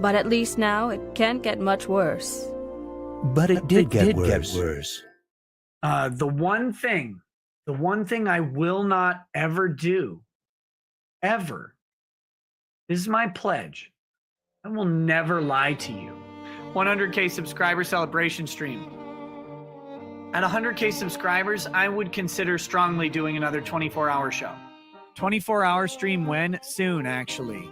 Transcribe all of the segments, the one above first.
But at least now it can't get much worse. But it did get worse. The one thing I will not ever do, ever, this is my pledge. I will never lie to you. 100K subscriber celebration stream. At 100K subscribers, I would consider strongly doing another 24-hour show. 24-hour stream when? Soon, actually.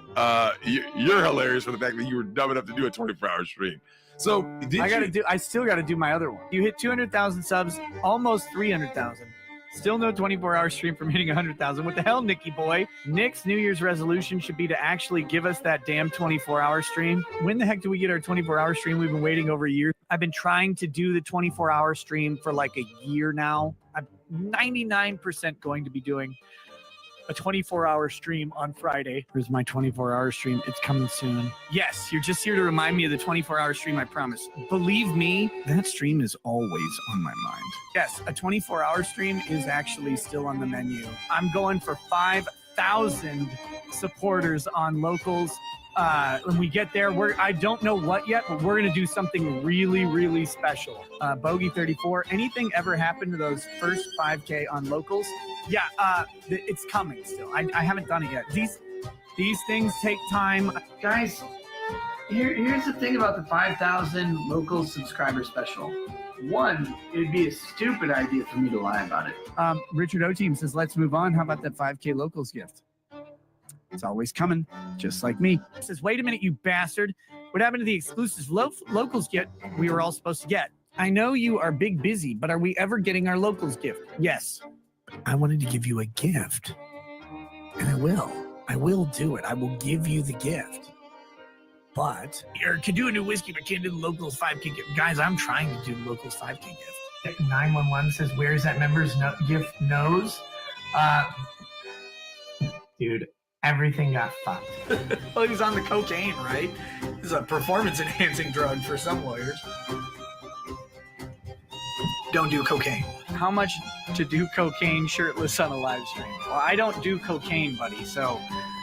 You're hilarious for the fact that you were dumb enough to do a 24-hour stream. So I still got to do my other one. You hit 200,000 subs, almost 300,000. Still no 24-hour stream from hitting 100,000. What the hell, Nicky boy? Nick's New Year's resolution should be to actually give us that damn 24-hour stream. When the heck do we get our 24-hour stream? We've been waiting over a year. I've been trying to do the 24-hour stream for like a year now. I'm 99% going to be doing a 24-hour stream on Friday. Here's my 24-hour stream. It's coming soon. Yes, you're just here to remind me of the 24-hour stream, I promise. Believe me, that stream is always on my mind. Yes, a 24-hour stream is actually still on the menu. I'm going for 5,000 supporters on Locals. When we get there, I don't know what yet, but we're going to do something really, really special. Bogey 34, anything ever happened to those first 5K on Locals? Yeah, it's coming still. I haven't done it yet. These things take time. Guys, here's the thing about the 5,000 Locals subscriber special. One, it'd be a stupid idea for me to lie about it. Richard O-Team says, let's move on. How about that 5K Locals gift? It's always coming, just like me. It says, wait a minute, you bastard. What happened to the exclusive Locals gift we were all supposed to get? I know you are big busy, but are we ever getting our Locals gift? Yes. I wanted to give you a gift. And I will. I will do it. I will give you the gift. But you can do a new whiskey, but can't do the Locals 5K gift. Guys, I'm trying to do the Locals 5K gift. 911 says, where's that member's gift nose? Dude. Everything got fucked. Well, he's on the cocaine, right? It's a performance-enhancing drug for some lawyers. Don't do cocaine. How much to do cocaine shirtless on a live stream? Well, I don't do cocaine, buddy, so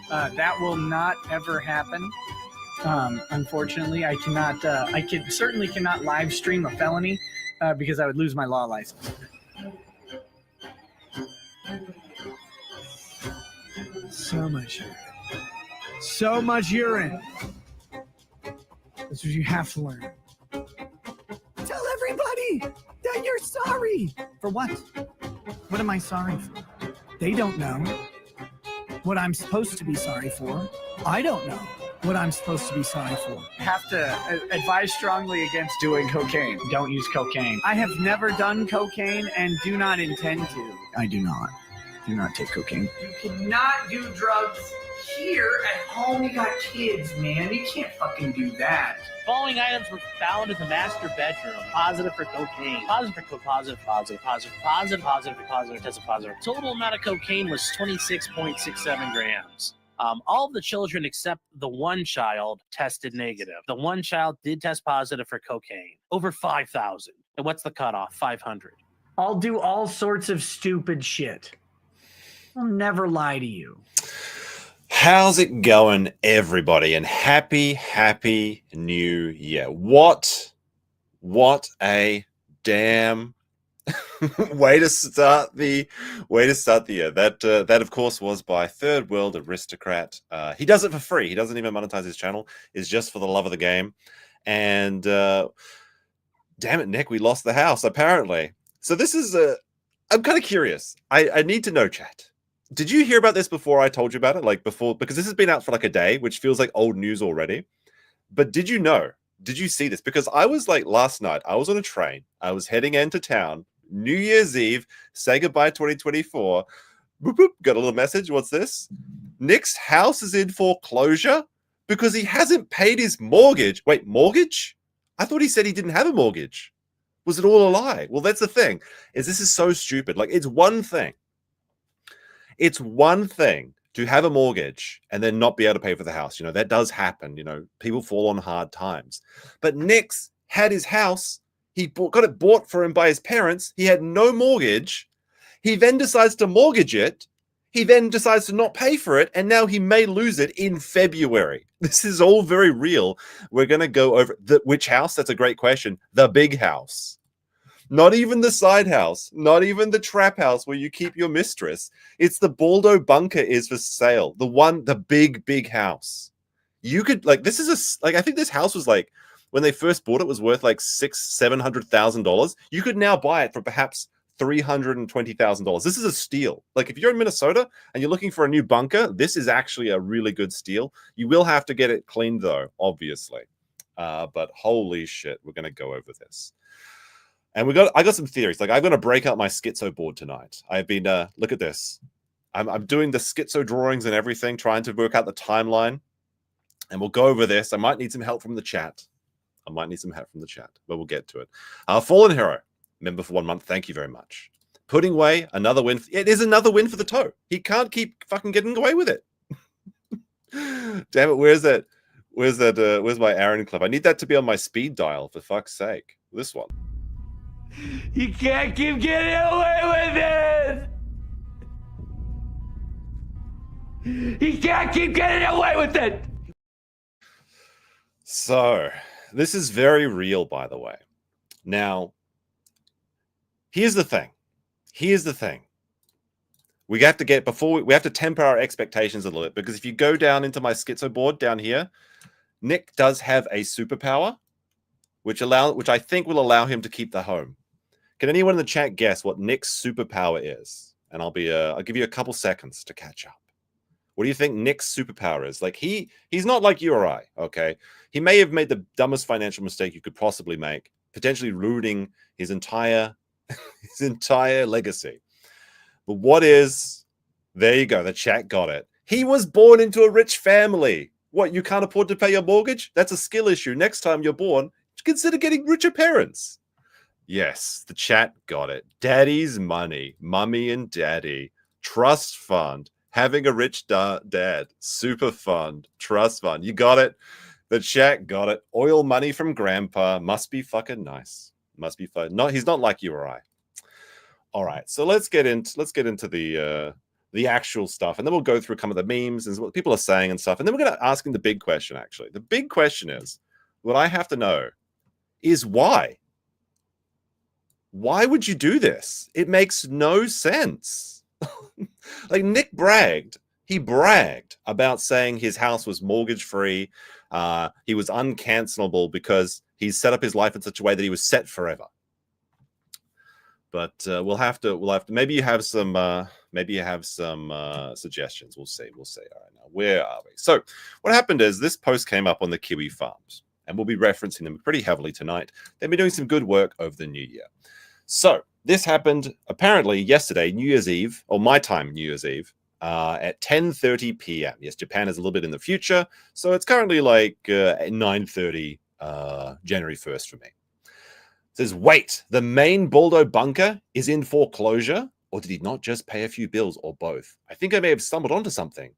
that will not ever happen. Unfortunately, I certainly cannot live stream a felony because I would lose my law license. So much urine. So much urine. That's what you have to learn. Tell everybody that you're sorry. For what? What am I sorry for? They don't know what I'm supposed to be sorry for. I don't know what I'm supposed to be sorry for. Have to advise strongly against doing cocaine. Don't use cocaine. I have never done cocaine and do not intend to. I do not. Do not take cocaine. You cannot do drugs here at home. You got kids, man. You can't fucking do that. Following items were found in the master bedroom. Positive for cocaine. Positive for cocaine. Positive tested positive. Total amount of cocaine was 26.67 grams. All of the children except the one child tested negative. The one child did test positive for cocaine. Over 5,000. And what's the cutoff? 500. I'll do all sorts of stupid shit. I'll never lie to you. How's it going, everybody? And happy new year. What a damn way to start the year. That of course was by Third World Aristocrat. He does it for free. He doesn't even monetize his channel. It's just for the love of the game. And damn it, Nick, we lost the house apparently. So this is I'm kind of curious. I need to know, chat. Did you hear about this before I told you about it? Like before, because this has been out for like a day, which feels like old news already. But did you know? Did you see this? Because I was like last night, I was on a train. I was heading into town, New Year's Eve, say goodbye 2024. Boop, boop, got a little message. What's this? Nick's house is in foreclosure because he hasn't paid his mortgage. Wait, mortgage? I thought he said he didn't have a mortgage. Was it all a lie? Well, that's the thing, is this is so stupid. Like, it's one thing. It's one thing to have a mortgage and then not be able to pay for the house. You know, that does happen. You know, people fall on hard times. But Nick's had his house. He got it bought for him by his parents. He had no mortgage. He then decides to mortgage it. He then decides to not pay for it, and now he may lose it in February. This is all very real. We're going to go over which house? That's a great question. The big house. Not even the side house. Not even the trap house where you keep your mistress. It's the BalldoBunker is for sale. The big house. You could, like, this is I think this house was like, when they first bought it, was worth like $700,000. You could now buy it for perhaps $320,000. This is a steal. Like, if you're in Minnesota and you're looking for a new bunker, this is actually a really good steal. You will have to get it cleaned though, obviously. But holy shit, we're gonna go over this. And I got some theories. Like, I'm gonna break out my schizo board tonight. I've been look at this. I'm doing the schizo drawings and everything, trying to work out the timeline. And we'll go over this. I might need some help from the chat. But we'll get to it. Fallen Hero, member for 1 month. Thank you very much. Putting away another win. It is another win for the toe. He can't keep fucking getting away with it. Damn it. Where's my Aaron clip? I need that to be on my speed dial, for fuck's sake. This one. You can't keep getting away with it. He can't keep getting away with it. So, this is very real, by the way. Now, here's the thing. We have to temper our expectations a little bit, because if you go down into my schizo board down here, Nick does have a superpower, which I think will allow him to keep the home. Can anyone in the chat guess what Nick's superpower is? And I'll give you a couple seconds to catch up. What do you think Nick's superpower is? Like, he's not like you or I, okay? He may have made the dumbest financial mistake you could possibly make, potentially ruining his entire legacy. But there you go, the chat got it. He was born into a rich family. What, you can't afford to pay your mortgage? That's a skill issue. Next time you're born, consider getting richer parents. Yes, the chat got it. Daddy's money, mummy and daddy, trust fund, having a rich dad, super fund, trust fund. You got it. The chat got it. Oil money from grandpa. Must be fucking nice. Must be fun. No, he's not like you or I. All right, so let's get into the actual stuff, and then we'll go through some of the memes and what people are saying and stuff, and then we're going to ask him the big question. Actually, the big question is, what I have to know is why. Why would you do this? It makes no sense. Like, Nick bragged. He bragged about saying his house was mortgage free. He was uncancelable because he's set up his life in such a way that he was set forever. But we'll have to. Maybe you have some suggestions. We'll see. All right, now where are we? So what happened is this post came up on the Kiwi farms, and we'll be referencing them pretty heavily tonight. They've been doing some good work over the new year. So this happened apparently yesterday, New Year's Eve, or my time, New Year's Eve, at 10:30 p.m. Yes, Japan is a little bit in the future, so it's currently like 9:30 January 1st for me. It says, wait, the main BalldoBunker is in foreclosure? Or did he not just pay a few bills, or both? I think I may have stumbled onto something.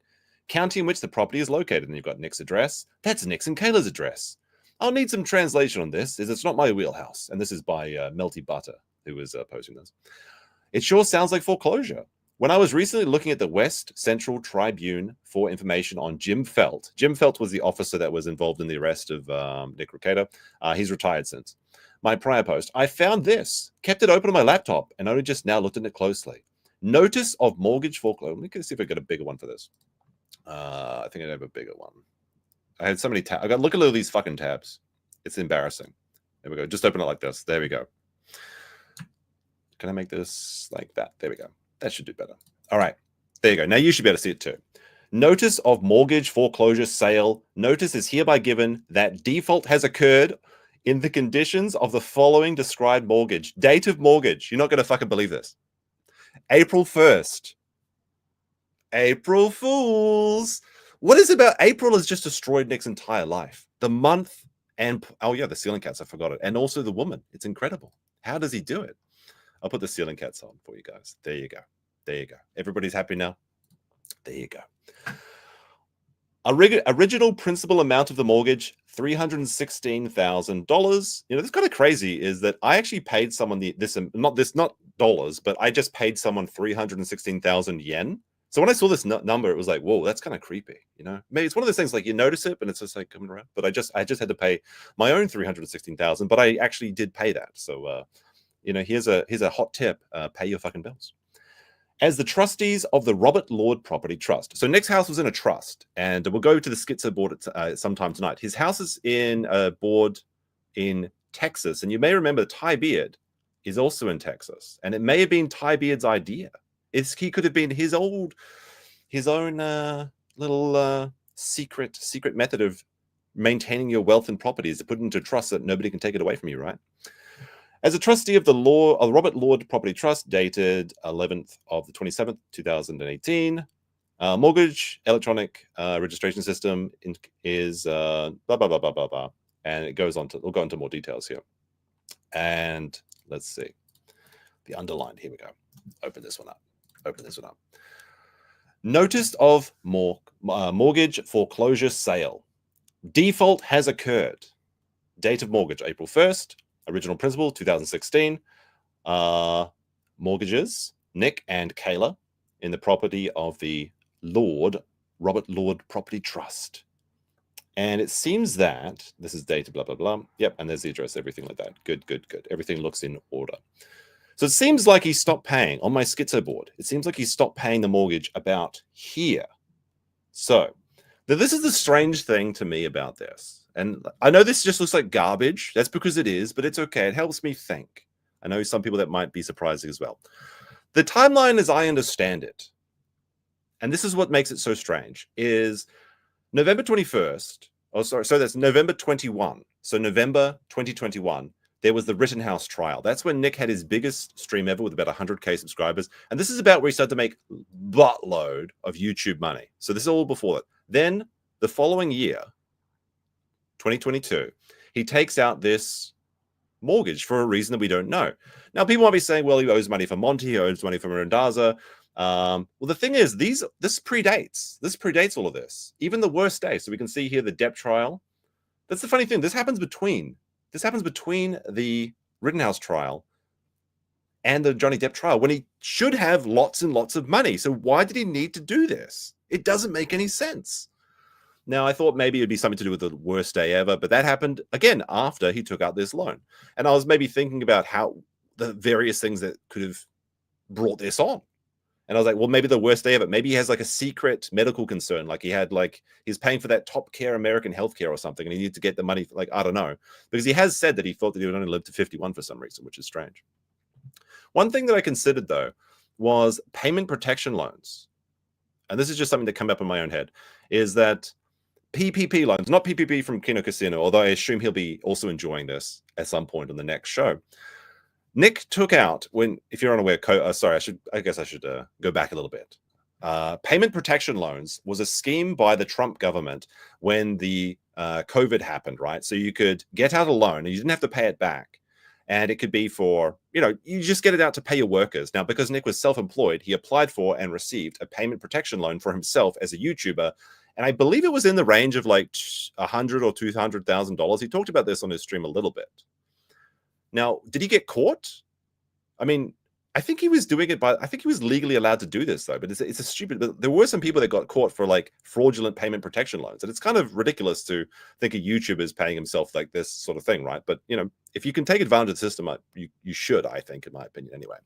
County in which the property is located, and you've got Nick's address. That's Nick's and Kayla's address. I'll need some translation on this, as it's not my wheelhouse. And this is by Melty Butter, who is posting this. It sure sounds like foreclosure. When I was recently looking at the West Central Tribune for information on Jim Felt was the officer that was involved in the arrest of Nick Rekieta. He's retired since. My prior post, I found this, kept it open on my laptop, and only just now looked at it closely. Notice of mortgage foreclosure. Let me see if I got a bigger one for this. I think I have a bigger one. I had so many tabs. I got look at all these fucking tabs. It's embarrassing. There we go. Just open it like this. There we go. Can I make this like that? There we go. That should do better. All right. There you go. Now you should be able to see it too. Notice of mortgage foreclosure sale. Notice is hereby given that default has occurred in the conditions of the following described mortgage. Date of mortgage. You're not going to fucking believe this. April 1st. April Fools. What is about April has just destroyed Nick's entire life. The month and, oh yeah, the ceiling cats, I forgot it. And also the woman. It's incredible. How does he do it? I'll put the ceiling cats on for you guys. There you go. There you go. Everybody's happy now? There you go. Original principal amount of the mortgage, $316,000. You know, that's kind of crazy is that I actually paid someone not dollars, but I just paid someone 316,000 yen. So when I saw this number, it was like, whoa, that's kind of creepy. You know, maybe it's one of those things like you notice it, but it's just like coming around. But I just had to pay my own $316,000, but I actually did pay that. So you know, here's a hot tip: pay your fucking bills. As the trustees of the Robert Lord Property Trust. So Nick's house was in a trust, and we'll go to the schizo board sometime tonight. His house is in a board in Texas, and you may remember Ty Beard is also in Texas, and it may have been Ty Beard's idea. He could have been his own little secret method of maintaining your wealth and properties to put it into trust so that nobody can take it away from you, right? As a trustee of the Robert Lord Property Trust, dated 11th of the 27th, 2018, mortgage electronic registration system is blah blah blah blah blah blah, and it goes on to. We'll go into more details here. And let's see the underlined. Here we go. Open this one up. Notice of mortgage foreclosure sale. Default has occurred. Date of mortgage April 1st. Original principal, 2016. Mortgages, Nick and Kayla, in the property of the Robert Lord Property Trust. And it seems that this is dated, blah, blah, blah. Yep, and there's the address, everything like that. Good. Everything looks in order. So it seems like he stopped paying on my schizo board. It seems like he stopped paying the mortgage about here. So this is the strange thing to me about this. And I know this just looks like garbage. That's because it is, but it's okay. It helps me think. I know some people that might be surprising as well. The timeline, as I understand it, and this is what makes it so strange, is November 21st. Oh, sorry. So that's November 21. So November 2021, there was the Rittenhouse trial. That's when Nick had his biggest stream ever with about 100K subscribers. And this is about where he started to make buttload of YouTube money. So this is all before it. Then the following year, 2022, he takes out this mortgage for a reason that we don't know. Now, people might be saying, well, he owes money for Monty, he owes money for Mirandaza. Well, the thing is, this predates all of this, even the worst day. So we can see here the Depp trial. That's the funny thing. This happens between the Rittenhouse trial and the Johnny Depp trial when he should have lots and lots of money. So why did he need to do this? It doesn't make any sense. Now, I thought maybe it'd be something to do with the worst day ever, but that happened, again, after he took out this loan. And I was maybe thinking about how the various things that could have brought this on. And I was like, well, maybe the worst day ever. Maybe he has like a secret medical concern. Like he's paying for that top care American healthcare or something, and he needs to get the money, like, I don't know. Because he has said that he thought that he would only live to 51 for some reason, which is strange. One thing that I considered, though, was payment protection loans. And this is just something that came up in my own head, is that PPP loans, not PPP from Kino Casino, although I assume he'll be also enjoying this at some point on the next show. Nick took out, if you're unaware, I guess I should go back a little bit. Payment protection loans was a scheme by the Trump government when the COVID happened, right? So you could get out a loan and you didn't have to pay it back. And it could be for, you just get it out to pay your workers. Now, because Nick was self-employed, he applied for and received a payment protection loan for himself as a YouTuber. And I believe it was in the range of like $100,000 or $200,000. He talked about this on his stream a little bit. Now, did he get caught? I mean, I think he was doing it I think he was legally allowed to do this, though. But it's a stupid. But there were some people that got caught for like fraudulent payment protection loans, and it's kind of ridiculous to think a YouTuber is paying himself like this sort of thing, right? But if you can take advantage of the system, you should, I think, in my opinion, anyway,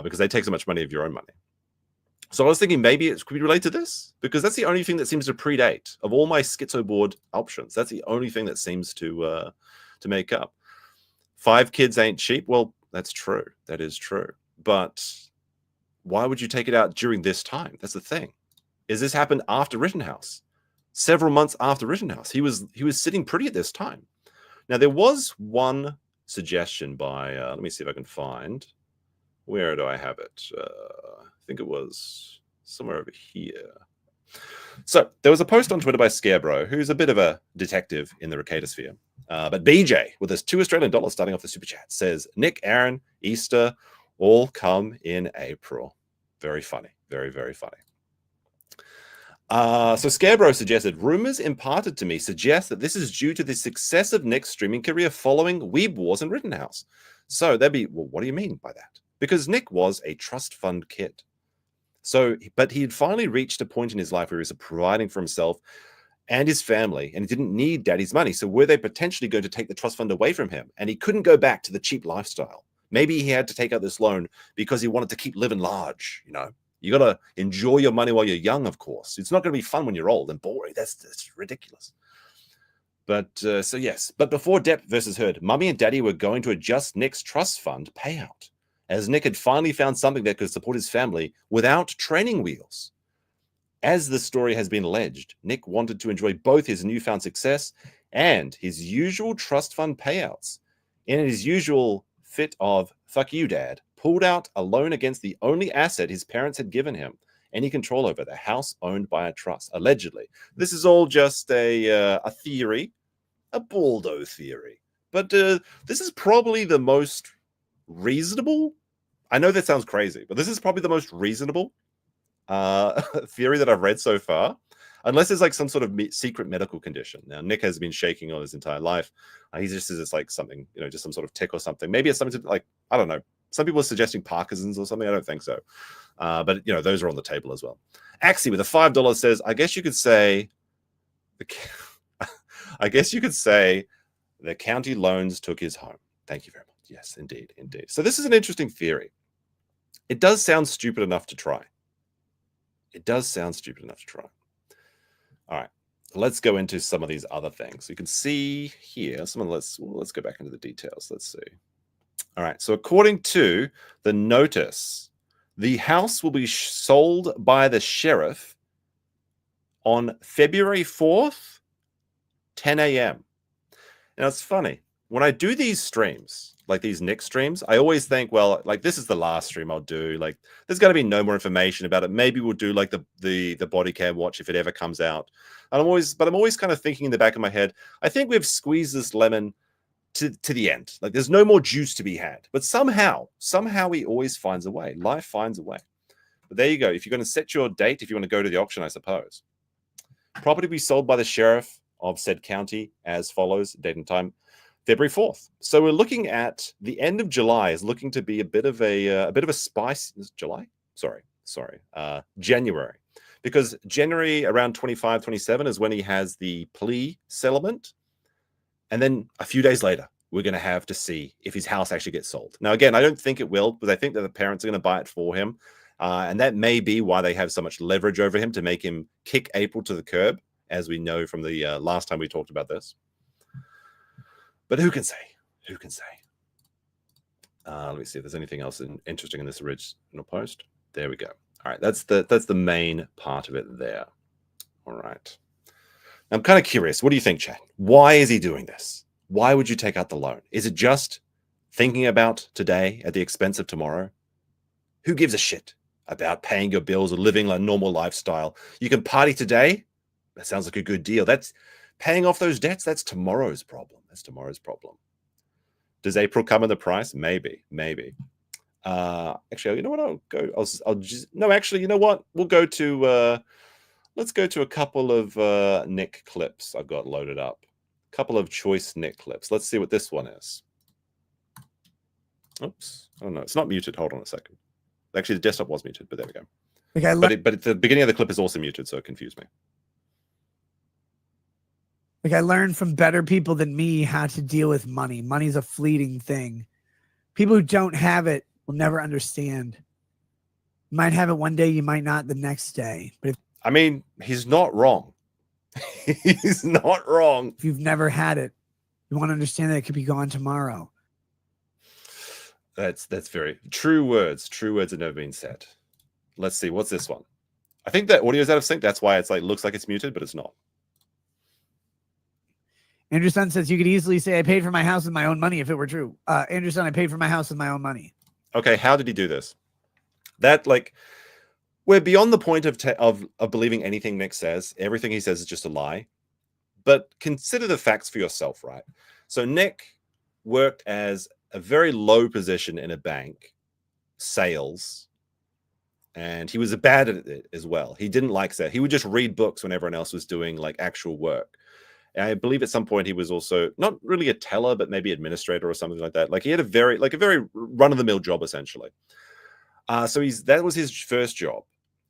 because they take so much money of your own money. So I was thinking maybe it could be related to this, because that's the only thing that seems to predate of all my schizo board options. That's the only thing that seems to make up. 5 kids ain't cheap. Well, that's true. That is true. But why would you take it out during this time? That's the thing. Is this happened after Rittenhouse? Several months after Rittenhouse. He was sitting pretty at this time. Now, there was one suggestion by, let me see if I can find, where do I have it? I think it was somewhere over here. So there was a post on Twitter by Scarebro, who's a bit of a detective in the Rekieta sphere. But BJ, with his $2 Australian starting off the super chat, says, Nick, Aaron, Easter, all come in April. Very funny. Very, very funny. So Scarebro suggested, rumors imparted to me suggest that this is due to the success of Nick's streaming career following Weeb Wars and Rittenhouse. So that'd be, well, what do you mean by that? Because Nick was a trust fund kid. So, but he had finally reached a point in his life where he was providing for himself and his family, and he didn't need daddy's money. So were they potentially going to take the trust fund away from him? And he couldn't go back to the cheap lifestyle. Maybe he had to take out this loan because he wanted to keep living large. You know, you got to enjoy your money while you're young, of course. It's not going to be fun when you're old and boring. That's ridiculous. But so yes, but before Depp versus Heard, Mummy and Daddy were going to adjust Nick's trust fund payout, as Nick had finally found something that could support his family without training wheels. As the story has been alleged, Nick wanted to enjoy both his newfound success and his usual trust fund payouts. In his usual fit of, fuck you, Dad, pulled out a loan against the only asset his parents had given him any control over, the house owned by a trust, allegedly. This is all just a theory, a Baldo theory. But this is probably the most reasonable. I know that sounds crazy, but this is probably the most reasonable theory that I've read so far, unless there's like some sort of secret medical condition. Now, Nick has been shaking all his entire life. He just says it's like something, you know, just some sort of tick or something. Maybe it's something to, like, I don't know. Some people are suggesting Parkinson's or something. I don't think so. But, you know, those are on the table as well. Axie with a $5 says, I guess you could say the county loans took his home. Thank you very much. Yes, indeed, indeed. So this is an interesting theory. It does sound stupid enough to try. It does sound stupid enough to try. All right, let's go into some of these other things. You can see here, let's go back into the details. Let's see. All right, so according to the notice, the house will be sold by the sheriff on February 4th, 10 a.m. Now, it's funny. When I do these streams, like these Nick streams, I always think, well, like this is the last stream I'll do. Like there's going to be no more information about it. Maybe we'll do like the body cam watch if it ever comes out. And I'm always kind of thinking in the back of my head, I think we've squeezed this lemon to the end. Like there's no more juice to be had. But somehow he always finds a way. Life finds a way. But there you go. If you're going to set your date, if you want to go to the auction, I suppose. Property be sold by the sheriff of said county as follows, date and time, February 4th. So we're looking at the end of July is looking to be a bit of a spice. July? January. Because January around 25, 27 is when he has the plea settlement. And then a few days later, we're going to have to see if his house actually gets sold. Now, again, I don't think it will, because I think that the parents are going to buy it for him. And that may be why they have so much leverage over him to make him kick April to the curb, as we know from the last time we talked about this. But who can say? Who can say? Let me see if there's anything else interesting in this original post. There we go. All right, that's the main part of it there. All right. I'm kind of curious. What do you think, Chad? Why is he doing this? Why would you take out the loan? Is it just thinking about today at the expense of tomorrow? Who gives a shit about paying your bills or living a normal lifestyle? You can party today. That sounds like a good deal. That's paying off those debts. That's tomorrow's problem. That's tomorrow's problem. Does April come in the price? Maybe. Actually, you know what? I'll just no. Actually, you know what? We'll go to. Let's go to a couple of Nick clips I've got loaded up. A couple of choice Nick clips. Let's see what this one is. Oops. Oh no, it's not muted. Hold on a second. Actually, the desktop was muted, but there we go. Okay, but the beginning of the clip is also muted, so it confused me. Like I learned from better people than me how to deal with money. Money's a fleeting thing. People who don't have it will never understand. You might have it one day, you might not the next day. But I mean, he's not wrong. He's not wrong. If you've never had it, you want to understand that it could be gone tomorrow. That's very true words. True words have never been said. Let's see. What's this one? I think that audio is out of sync. That's why it's like looks like it's muted, but it's not. Andrew Sun says you could easily say I paid for my house with my own money if it were true. Andrew Sun, I paid for my house with my own money. Okay, how did he do this? That like we're beyond the point of believing anything Nick says. Everything he says is just a lie. But consider the facts for yourself, right? So Nick worked as a very low position in a bank, sales, and he was bad at it as well. He didn't like that. He would just read books when everyone else was doing like actual work. And I believe at some point he was also not really a teller, but maybe administrator or something like that. Like he had a very run-of-the-mill job essentially. So that was his first job.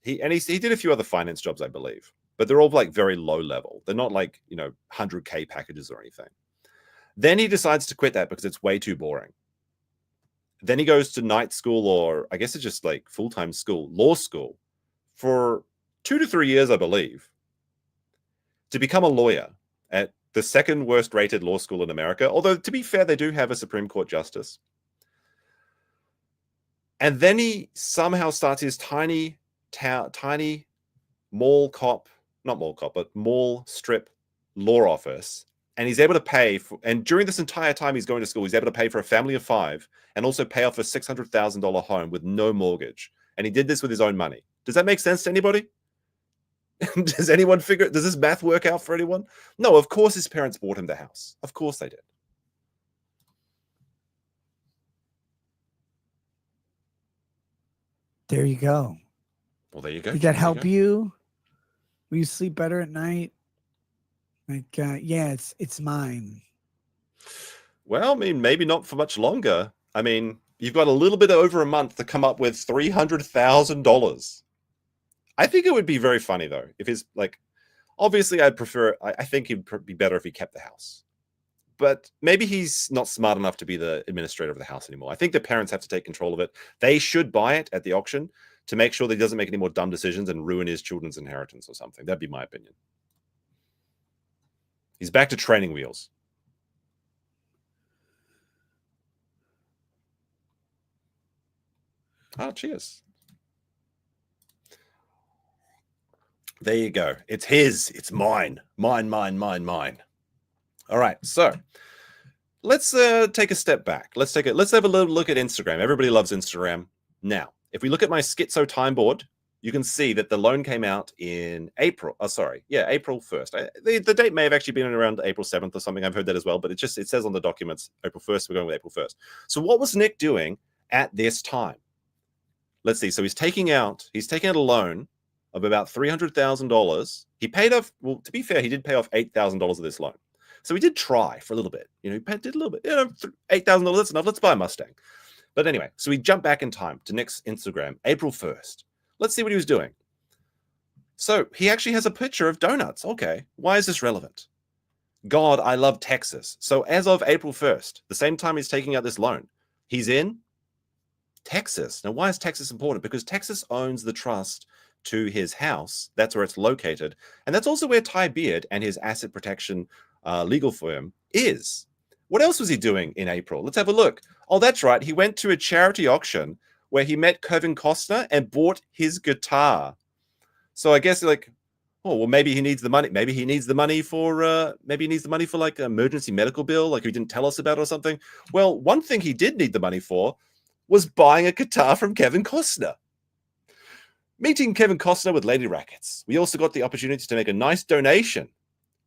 he did a few other finance jobs, I believe, but they're all like very low level. They're not like, 100K packages or anything. Then he decides to quit that because it's way too boring. Then he goes to night school, or I guess it's just like full-time school, law school, for 2 to 3 years, I believe, to become a lawyer at the second worst rated law school in America. Although, to be fair, they do have a Supreme Court justice. And then he somehow starts his tiny mall strip law office. And he's able to pay for, and during this entire time he's going to school, he's able to pay for a family of 5 and also pay off a $600,000 home with no mortgage. And he did this with his own money. Does that make sense to anybody? Does anyone figure, does this math work out for anyone? No, of course his parents bought him the house. Of course they did. There you go. Well, there you go. Did that help you? Will you sleep better at night? Like, yeah, it's mine. Well, I mean, maybe not for much longer. I mean, you've got a little bit over a month to come up with $300,000. I think it would be very funny, though, if his, like, obviously I'd prefer, I think it'd be better if he kept the house. But maybe he's not smart enough to be the administrator of the house anymore. I think the parents have to take control of it. They should buy it at the auction to make sure that he doesn't make any more dumb decisions and ruin his children's inheritance or something. That'd be my opinion. He's back to training wheels. Oh, cheers. There you go. It's his. It's mine. Mine. All right. So let's take a step back. Let's have a little look at Instagram. Everybody loves Instagram. Now, if we look at my schizo time board, you can see that the loan came out in April. Oh, sorry. Yeah, April 1st. The date may have actually been around April 7th or something. I've heard that as well, but it says on the documents April 1st. We're going with April 1st. So what was Nick doing at this time? Let's see. So he's taking out a loan of about $300,000. He paid off, well, to be fair, he did pay off $8,000 of this loan. So he did try for a little bit. He did a little bit. $8,000, that's enough. Let's buy a Mustang. But anyway, so we jump back in time to Nick's Instagram, April 1st. Let's see what he was doing. So he actually has a picture of donuts. Okay, why is this relevant? God, I love Texas. So as of April 1st, the same time he's taking out this loan, he's in Texas. Now, why is Texas important? Because Texas owns the trust to his house. That's where it's located. And that's also where Ty Beard and his asset protection legal firm is. What else was he doing in April? Let's have a look. Oh, that's right. He went to a charity auction where he met Kevin Costner and bought his guitar. So I guess like, oh, well, maybe he needs the money. Maybe he needs the money for like an emergency medical bill, like he didn't tell us about or something. Well, one thing he did need the money for was buying a guitar from Kevin Costner. Meeting Kevin Costner with Lady Rackets. We also got the opportunity to make a nice donation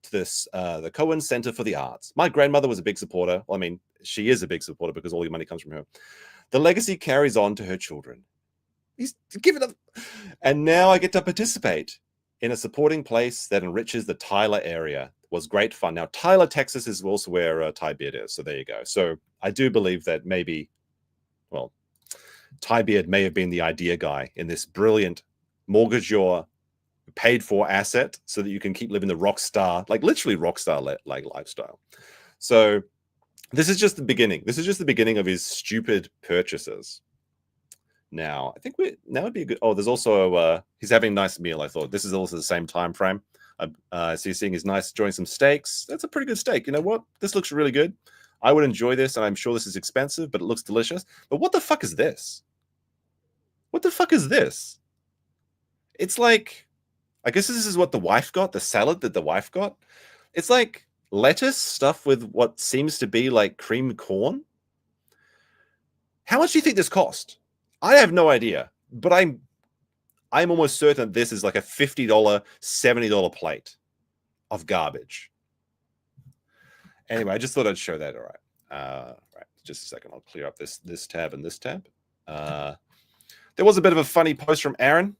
to this, the Cohen Center for the Arts. My grandmother was a big supporter. Well, I mean, she is a big supporter because all your money comes from her. The legacy carries on to her children. He's given up. And now I get to participate in a supporting place that enriches the Tyler area. It was great fun. Now, Tyler, Texas is also where Ty Beard is. So there you go. So I do believe that maybe, well, Ty Beard may have been the idea guy in this brilliant mortgage your paid for asset so that you can keep living the rock star, like literally rock star like lifestyle. So this is just the beginning. This is just the beginning of his stupid purchases. Now, I think now would be a good. Oh, there's also he's having a nice meal. I thought this is also the same time frame. So you're seeing he's nice, enjoying some steaks. That's a pretty good steak. You know what? This looks really good. I would enjoy this, and I'm sure this is expensive, but it looks delicious. But what the fuck is this? What the fuck is this? It's like, I guess this is what the wife got. The salad that the wife got. It's like lettuce stuffed with what seems to be like creamed corn. How much do you think this cost? I have no idea, but I'm almost certain this is like a $50, $70 plate of garbage. Anyway, I just thought I'd show that. All right. Right. Just a second. I'll clear up this tab and this tab. There was a bit of a funny post from Aaron.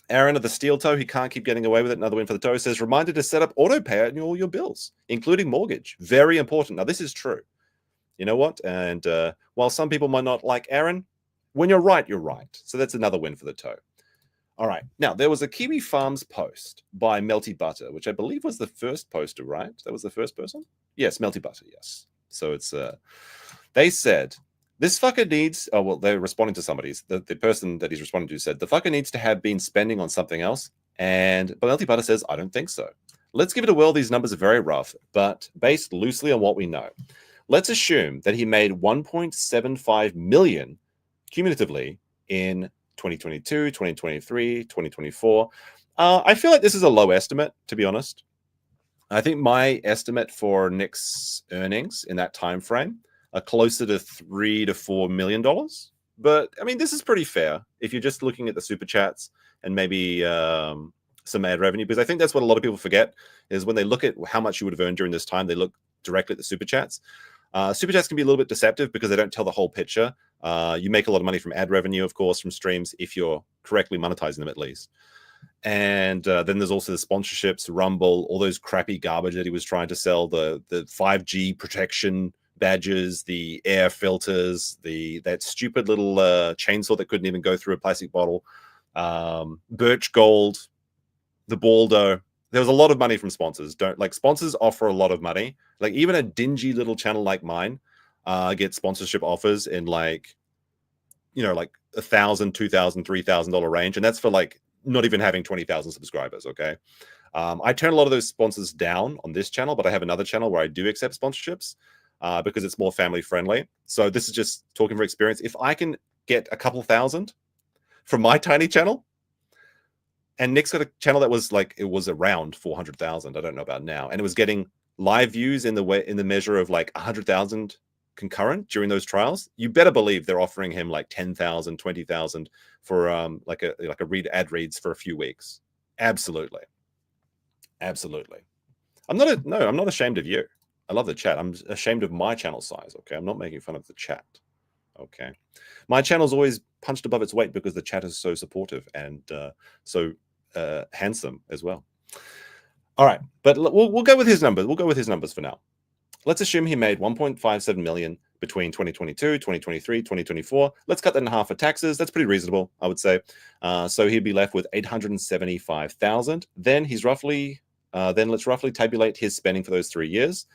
Aaron of the Steel Toe, he can't keep getting away with it. Another win for the toe, says, reminder to set up auto pay on all your bills, including mortgage. Very important. Now, this is true. You know what? And while some people might not like Aaron, when you're right, you're right. So that's another win for the toe. All right. Now, there was a Kiwi Farms post by Melty Butter, which I believe was the first poster, right? That was the first person? Yes, Melty Butter, yes. So it's, they said, this fucker needs, oh, well, they're responding to somebody's, the person that he's responding to said, the fucker needs to have been spending on something else. And Melty Butter says, I don't think so. Let's give it a whirl. These numbers are very rough, but based loosely on what we know. Let's assume that he made 1.75 million cumulatively in 2022, 2023, 2024. I feel like this is a low estimate, to be honest. I think my estimate for Nick's earnings in that time frame are closer to $3 to $4 million. But I mean, this is pretty fair if you're just looking at the super chats and maybe some ad revenue, because I think that's what a lot of people forget is when they look at how much you would have earned during this time, they look directly at the super chats. Super chats can be a little bit deceptive because they don't tell the whole picture. You make a lot of money from ad revenue, of course, from streams if you're correctly monetizing them at least. And then there's also the sponsorships, Rumble, all those crappy garbage that he was trying to sell, the 5G protection badges, the air filters, that stupid little chainsaw that couldn't even go through a plastic bottle, birch gold, the Baldo. There was a lot of money from sponsors. Sponsors offer a lot of money. Like even a dingy little channel like mine gets sponsorship offers in like $1,000, $2,000, $3,000 range, and that's for like not even having 20,000 subscribers. Okay, I turn a lot of those sponsors down on this channel, but I have another channel where I do accept sponsorships because it's more family friendly. So this is just talking from experience. If I can get a couple thousand from my tiny channel, and Nick's got a channel that was like, it was around 400,000. I don't know about now. And it was getting live views in the measure of like 100,000 concurrent during those trials. You better believe they're offering him like 10,000, 20,000 for like a ad reads for a few weeks. Absolutely. Absolutely. I'm not ashamed of you. I love the chat. I'm ashamed of my channel size. Okay. I'm not making fun of the chat. Okay. My channel's always punched above its weight because the chat is so supportive and so handsome as well. All right, but we'll go with his numbers. We'll go with his numbers for now. Let's assume he made 1.57 million between 2022, 2023, 2024. Let's cut that in half for taxes. That's pretty reasonable, I would say. So he'd be left with 875,000. Then he's roughly, let's roughly tabulate his spending for those 3 years.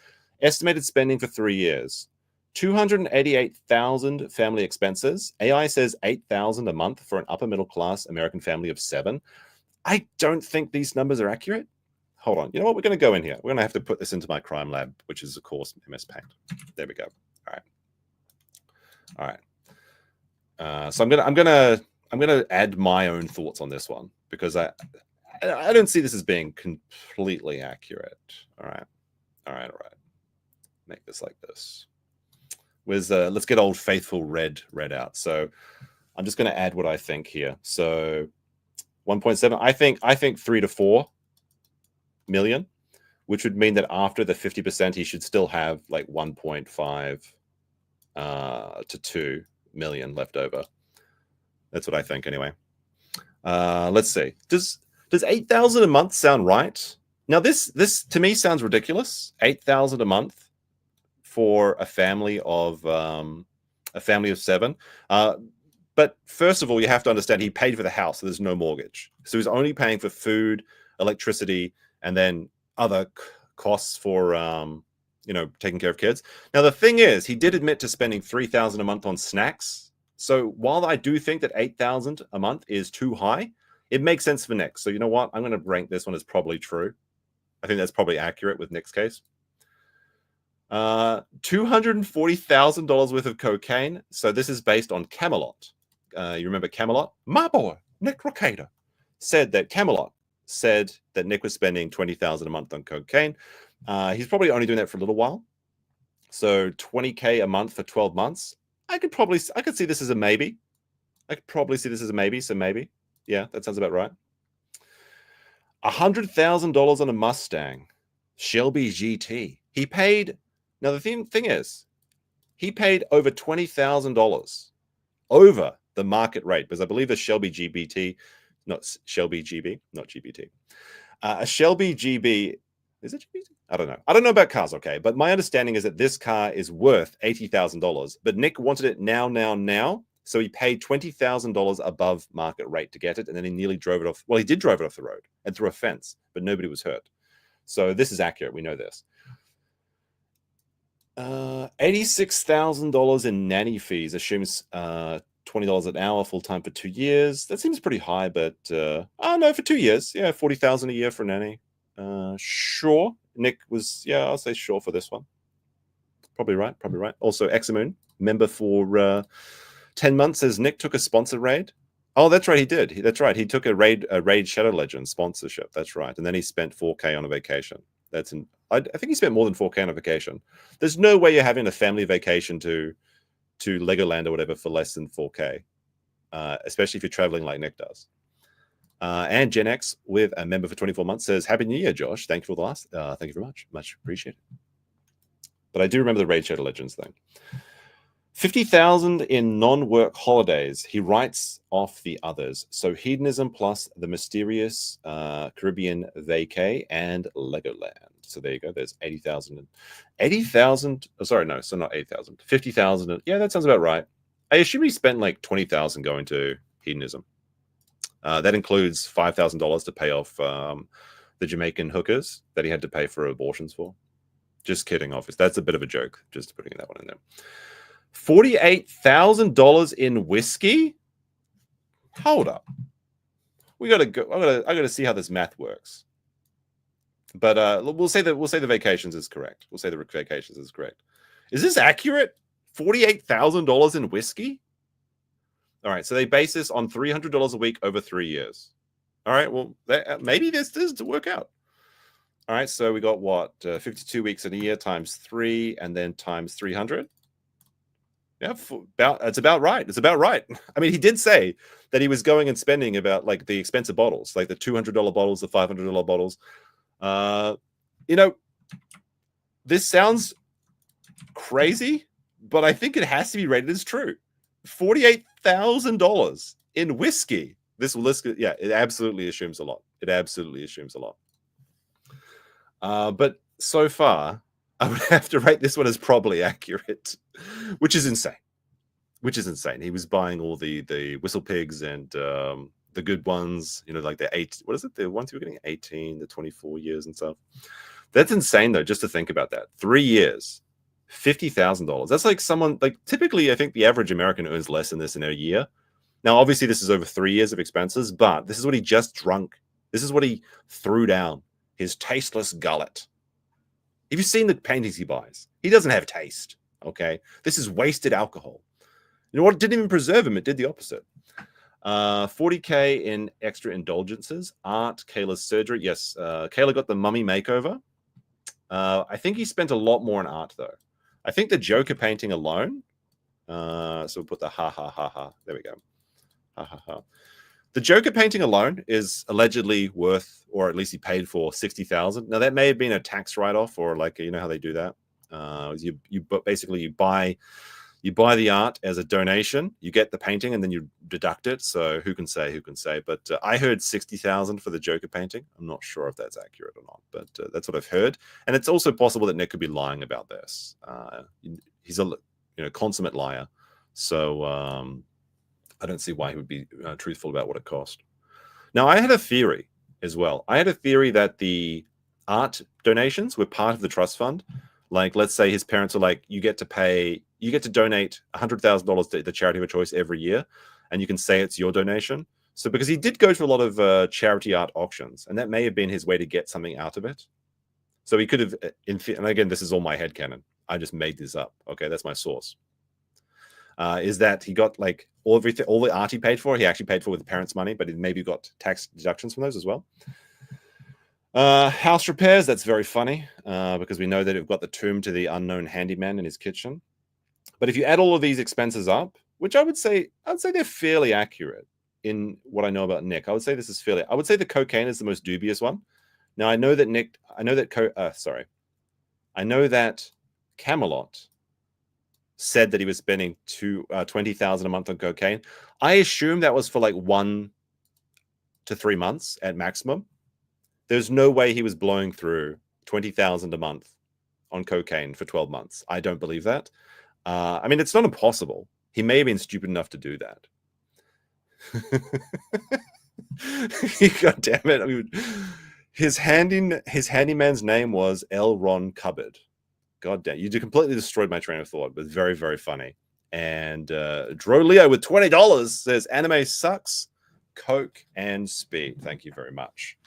Estimated spending for 3 years. 288,000 family expenses. AI says 8,000 a month for an upper middle class American family of 7. I don't think these numbers are accurate. Hold on. You know what? We're going to go in here. We're going to have to put this into my crime lab, which is, of course, MS Paint. There we go. All right. So I'm gonna add my own thoughts on this one because I don't see this as being completely accurate. All right. Make this like this. Let's get old faithful red out. So I'm just going to add what I think here. So 1.7. I think 3 to 4 million, which would mean that after the 50%, he should still have like 1.5 to 2 million left over. That's what I think anyway. Let's see. Does 8,000 a month sound right? Now this to me sounds ridiculous. 8,000 a month for a family of 7. But first of all, you have to understand he paid for the house, so there's no mortgage. So he's only paying for food, electricity, and then other costs for taking care of kids. Now the thing is, he did admit to spending 3,000 a month on snacks. So while I do think that 8,000 a month is too high, it makes sense for Nick. So you know what? I'm going to rank this one as probably true. I think that's probably accurate with Nick's case. $240,000 worth of cocaine. So this is based on Camelot. You remember Camelot? My boy, Nick Rekieta, said that Camelot said that Nick was spending 20,000 a month on cocaine. He's probably only doing that for a little while. So 20K a month for 12 months. I could see this as a maybe. So maybe. Yeah, that sounds about right. $100,000 on a Mustang, Shelby GT. He paid. Now the thing is, he paid over $20,000 over the market rate because I believe a Shelby GBT, not Shelby GB, not GBT. A Shelby GB, is it GBT? I don't know. I don't know about cars, okay? But my understanding is that this car is worth $80,000, but Nick wanted it now. So he paid $20,000 above market rate to get it, and then he nearly drove it off. Well, he did drive it off the road and through a fence, but nobody was hurt. So this is accurate. We know this. $86,000 in nanny fees. Assumes $20 an hour, full time for 2 years. That seems pretty high, but oh no, for 2 years, yeah, $40,000 a year for nanny. Sure. Nick was, yeah, I'll say sure for this one. Probably right. Probably right. Also, Examoon, member for 10 months, says Nick took a sponsor raid. Oh, that's right, he did. That's right. He took a raid Shadow Legends sponsorship. That's right. And then he spent 4K on a vacation. That's in. I think he spent more than 4K on a vacation. There's no way you're having a family vacation to Legoland or whatever for less than 4K, especially if you're traveling like Nick does. And Gen X, with a member for 24 months, says, Happy New Year, Josh. Thank you for the last. Thank you very much. Much appreciated. But I do remember the Raid Shadow Legends thing. 50,000 in non-work holidays. He writes off the others. So hedonism plus the mysterious Caribbean vacay and Legoland. So there you go. There's 80,000. 80,000. Oh, sorry, no. So not 80,000. 50,000. Yeah, that sounds about right. I assume he spent like 20,000 going to hedonism. That includes $5,000 to pay off the Jamaican hookers that he had to pay for abortions for. Just kidding, obviously. That's a bit of a joke. Just putting that one in there. $48,000 in whiskey. Hold up. We gotta go. I gotta see how this math works. But we'll say the vacations is correct. We'll say the vacations is correct. Is this accurate? $48,000 in whiskey. All right, so they base this on $300 a week over 3 years. All right, well, maybe this does to work out. All right, so we got what? 52 weeks in a year times 3, and then times 300. Yeah, it's about right. It's about right. I mean, he did say that he was going and spending about like the expensive bottles, like the $200 bottles, the $500 bottles. You know, this sounds crazy, but I think it has to be rated as true. $48,000 in whiskey. This list, yeah, it absolutely assumes a lot. It absolutely assumes a lot. But so far, I would have to rate this one as probably accurate, which is insane. Which is insane. He was buying all the whistle pigs and the good ones, you know, like the 8. What is it? The ones who were getting 18, the 24 years and stuff. That's insane, though, just to think about that. 3 years, $50,000. That's like someone, like typically, I think the average American earns less than this in a year. Now, obviously, this is over 3 years of expenses, but this is what he just drunk. This is what he threw down. His tasteless gullet. Have you seen the paintings he buys? He doesn't have taste, okay? This is wasted alcohol. You know what? It didn't even preserve him. It did the opposite. 40K in extra indulgences. Art, Kayla's surgery. Yes, Kayla got the mummy makeover. I think he spent a lot more on art, though. I think the Joker painting alone. So we'll put the ha, ha, ha, ha. There we go. Ha, ha, ha. The Joker painting alone is allegedly worth, or at least he paid for, $60,000. Now that may have been a tax write-off, or like, you know how they do that. Basically you buy the art as a donation, you get the painting, and then you deduct it. So who can say? But I heard $60,000 for the Joker painting. I'm not sure if that's accurate or not, but that's what I've heard. And it's also possible that Nick could be lying about this. He's a consummate liar. So I don't see why he would be truthful about what it cost. Now, I had a theory as well. I had a theory that the art donations were part of the trust fund. Like, let's say his parents are like, you get to donate $100,000 to the charity of your choice every year, and you can say it's your donation. So because he did go to a lot of charity art auctions, and that may have been his way to get something out of it. So he could have, and again, this is all my headcanon. I just made this up. Okay, that's my source. Is that he got like all the art he paid for, he actually paid for with the parents' money, but he maybe got tax deductions from those as well. House repairs, that's very funny because we know that we've got the tomb to the unknown handyman in his kitchen. But if you add all of these expenses up, which I'd say they're fairly accurate in what I know about Nick. I would say the cocaine is the most dubious one. Now I know that Camelot said that he was spending $20,000 a month on cocaine. I assume that was for like 1 to 3 months at maximum. There's no way he was blowing through $20,000 a month on cocaine for 12 months. I don't believe that. I mean, it's not impossible. He may have been stupid enough to do that. God damn it. I mean, his handyman's name was L. Ron Cupboard. God damn, you completely destroyed my train of thought, but very, very funny. And Dro Leo with $20 says anime sucks, Coke and speed. Thank you very much.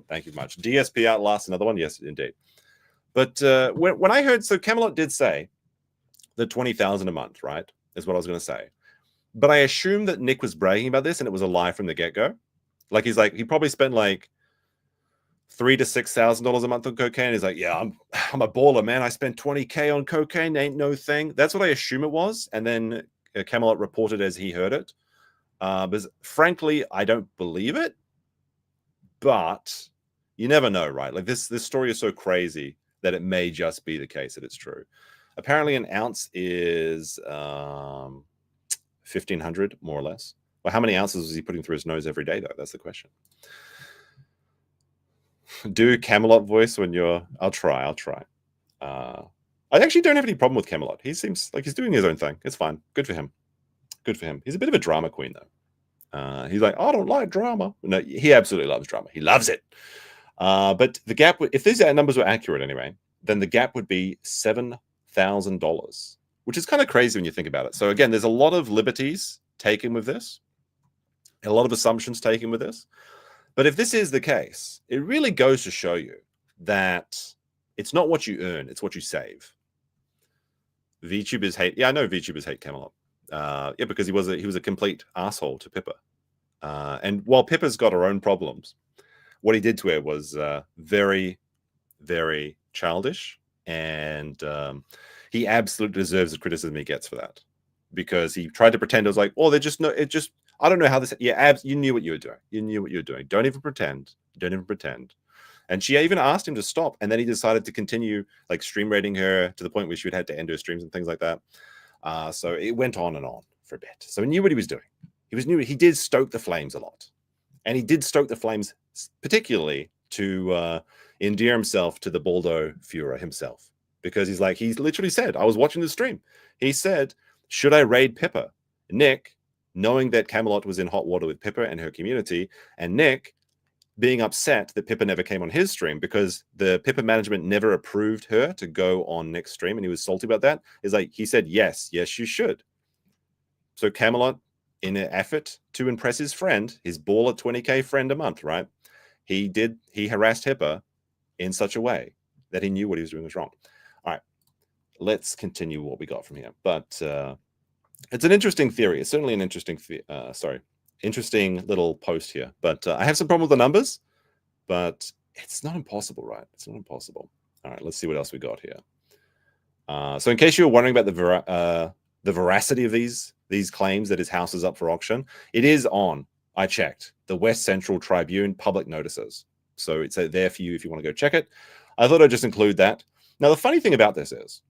Thank you much. DSP outlasts another one. Yes, indeed. But when I heard, so Camelot did say the 20,000 a month, right? Is what I was going to say. But I assumed that Nick was bragging about this and it was a lie from the get-go. Like he probably spent like $3,000 to $6,000 a month on cocaine. He's like, yeah, I'm a baller, man. I spent 20K on cocaine. Ain't no thing. That's what I assume it was. And then Camelot reported as he heard it. But frankly, I don't believe it. But you never know, right? Like this story is so crazy that it may just be the case that it's true. Apparently, an ounce is 1,500, more or less. Well, how many ounces is he putting through his nose every day, though? That's the question. Do Camelot voice when you're... I'll try. I actually don't have any problem with Camelot. He seems like he's doing his own thing. It's fine. Good for him. Good for him. He's a bit of a drama queen, though. He's like, I don't like drama. No, he absolutely loves drama. He loves it. But the gap, if these numbers were accurate anyway, then the gap would be $7,000, which is kind of crazy when you think about it. So again, there's a lot of liberties taken with this, a lot of assumptions taken with this. But if this is the case, it really goes to show you that it's not what you earn, it's what you save. VTubers hate, yeah, I know VTubers hate Camelot. Yeah, because he was a complete asshole to Pippa. And while Pippa's got her own problems, what he did to her was very, very childish, and he absolutely deserves the criticism he gets for that, because he tried to pretend it was like, oh, they're just no, it just, I don't know how this. Yeah, you knew what you were doing. You knew what you were doing. Don't even pretend. Don't even pretend. And she even asked him to stop, and then he decided to continue like stream rating her to the point where she would have to end her streams and things like that. So it went on and on for a bit. So he knew what he was doing. He did stoke the flames a lot, and he did stoke the flames particularly to endear himself to the Baldo Führer himself, because he's like, he literally said, I was watching the stream. He said, should I raid Pippa? Nick, knowing that Camelot was in hot water with Pippa and her community, and Nick being upset that Pippa never came on his stream because the Pippa management never approved her to go on Nick's stream, and he was salty about that. Is like, he said, yes, you should. So Camelot, in an effort to impress his friend, his baller 20K friend a month, right? He harassed Pippa in such a way that he knew what he was doing was wrong. All right, let's continue what we got from here. But it's an interesting theory. It's certainly an interesting, interesting little post here. But I have some problem with the numbers, but it's not impossible, right? It's not impossible. All right, let's see what else we got here. So in case you were wondering about the veracity of these claims that his house is up for auction, it is on, I checked, the West Central Tribune public notices. So it's there for you if you want to go check it. I thought I'd just include that. Now, the funny thing about this is,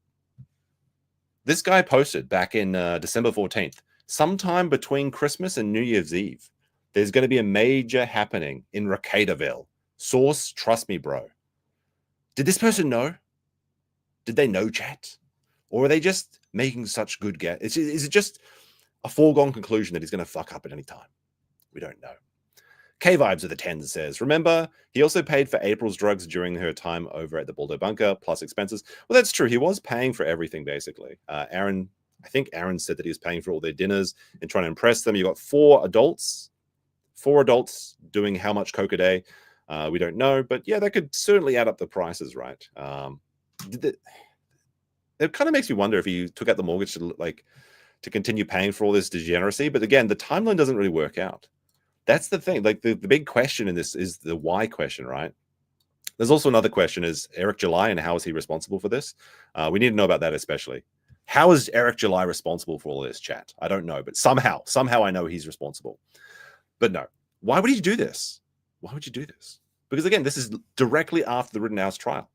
this guy posted back in December 14th, sometime between Christmas and New Year's Eve, there's going to be a major happening in Rekietaville. Source, trust me, bro. Did this person know? Did they know, chat? Or are they just making such good guess? Is it just a foregone conclusion that he's going to fuck up at any time? We don't know. K-Vibes of the 10 says, remember, he also paid for April's drugs during her time over at the BalldoBunker, plus expenses. Well, that's true. He was paying for everything, basically. I think Aaron said that he was paying for all their dinners and trying to impress them. You got four adults doing how much coke a day? We don't know, but yeah, that could certainly add up the prices, right? It kind of makes me wonder if he took out the mortgage to continue paying for all this degeneracy. But again, the timeline doesn't really work out. That's the thing. Like the big question in this is the why question, right? There's also another question: is Eric July, and how is he responsible for this? We need to know about that, especially. How is Eric July responsible for all this, chat? I don't know, but somehow I know he's responsible. But no, why would he do this? Why would you do this? Because again, this is directly after the Rittenhouse trial.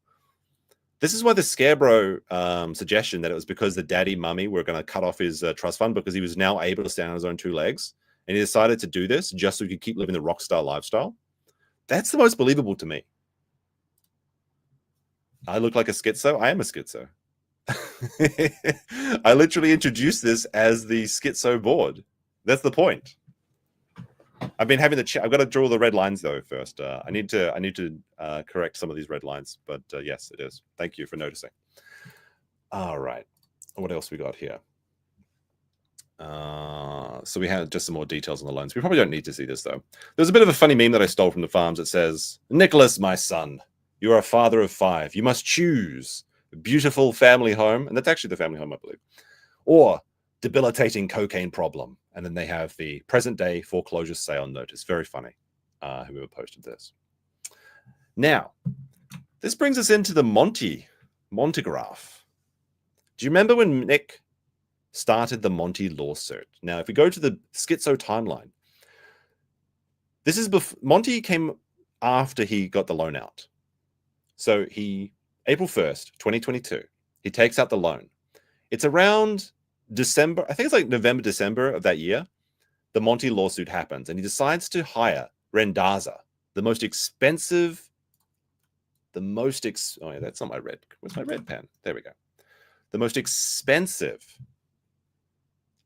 This is why the Scarebro suggestion that it was because the daddy mummy were going to cut off his trust fund because he was now able to stand on his own two legs, and he decided to do this just so he could keep living the rock star lifestyle. That's the most believable to me. I look like a schizo. I am a schizo. I literally introduced this as the schizo board. That's the point. I've been having the chat. I've got to draw the red lines though first. I need to correct some of these red lines. But yes, it is. Thank you for noticing. All right. What else we got here? So we had just some more details on the loans. We probably don't need to see this though. There's a bit of a funny meme that I stole from the farms. It says, "Nicholas, my son, you are a father of 5. You must choose a beautiful family home," and that's actually the family home, I believe, or debilitating cocaine problem. And then they have the present day foreclosure sale notice. Very funny. Whoever posted this. Now, this brings us into the Monty graph. Do you remember when Nick started the Monty lawsuit? Now, if we go to the schizo timeline, this is before Monty came after he got the loan out. So April 1st, 2022, he takes out the loan. It's around December, I think it's like November, December of that year, the Monty lawsuit happens, and he decides to hire Rendaza, the most expensive, oh yeah, that's not my red. Where's my red pen? There we go. The most expensive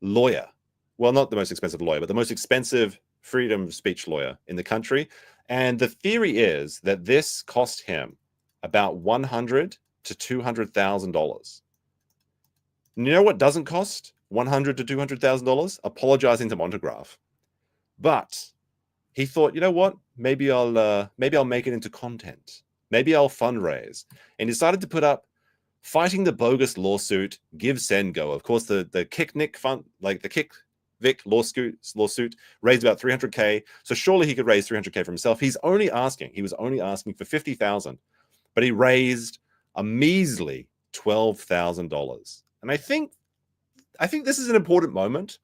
lawyer. Well, not the most expensive lawyer, but the most expensive freedom of speech lawyer in the country. And the theory is that this cost him about $100,000 to $200,000. You know what doesn't cost $100,000 to $200,000? Apologizing to Montegraph. But he thought, you know what? Maybe I'll make it into content. Maybe I'll fundraise. And he decided to put up fighting the bogus lawsuit, give send go. Of course, the Kick Nick fund, like the Kick Vic lawsuit raised about $300K. So surely he could raise $300K for himself. He was only asking for $50,000, but he raised a measly $12,000. And I think this is an important moment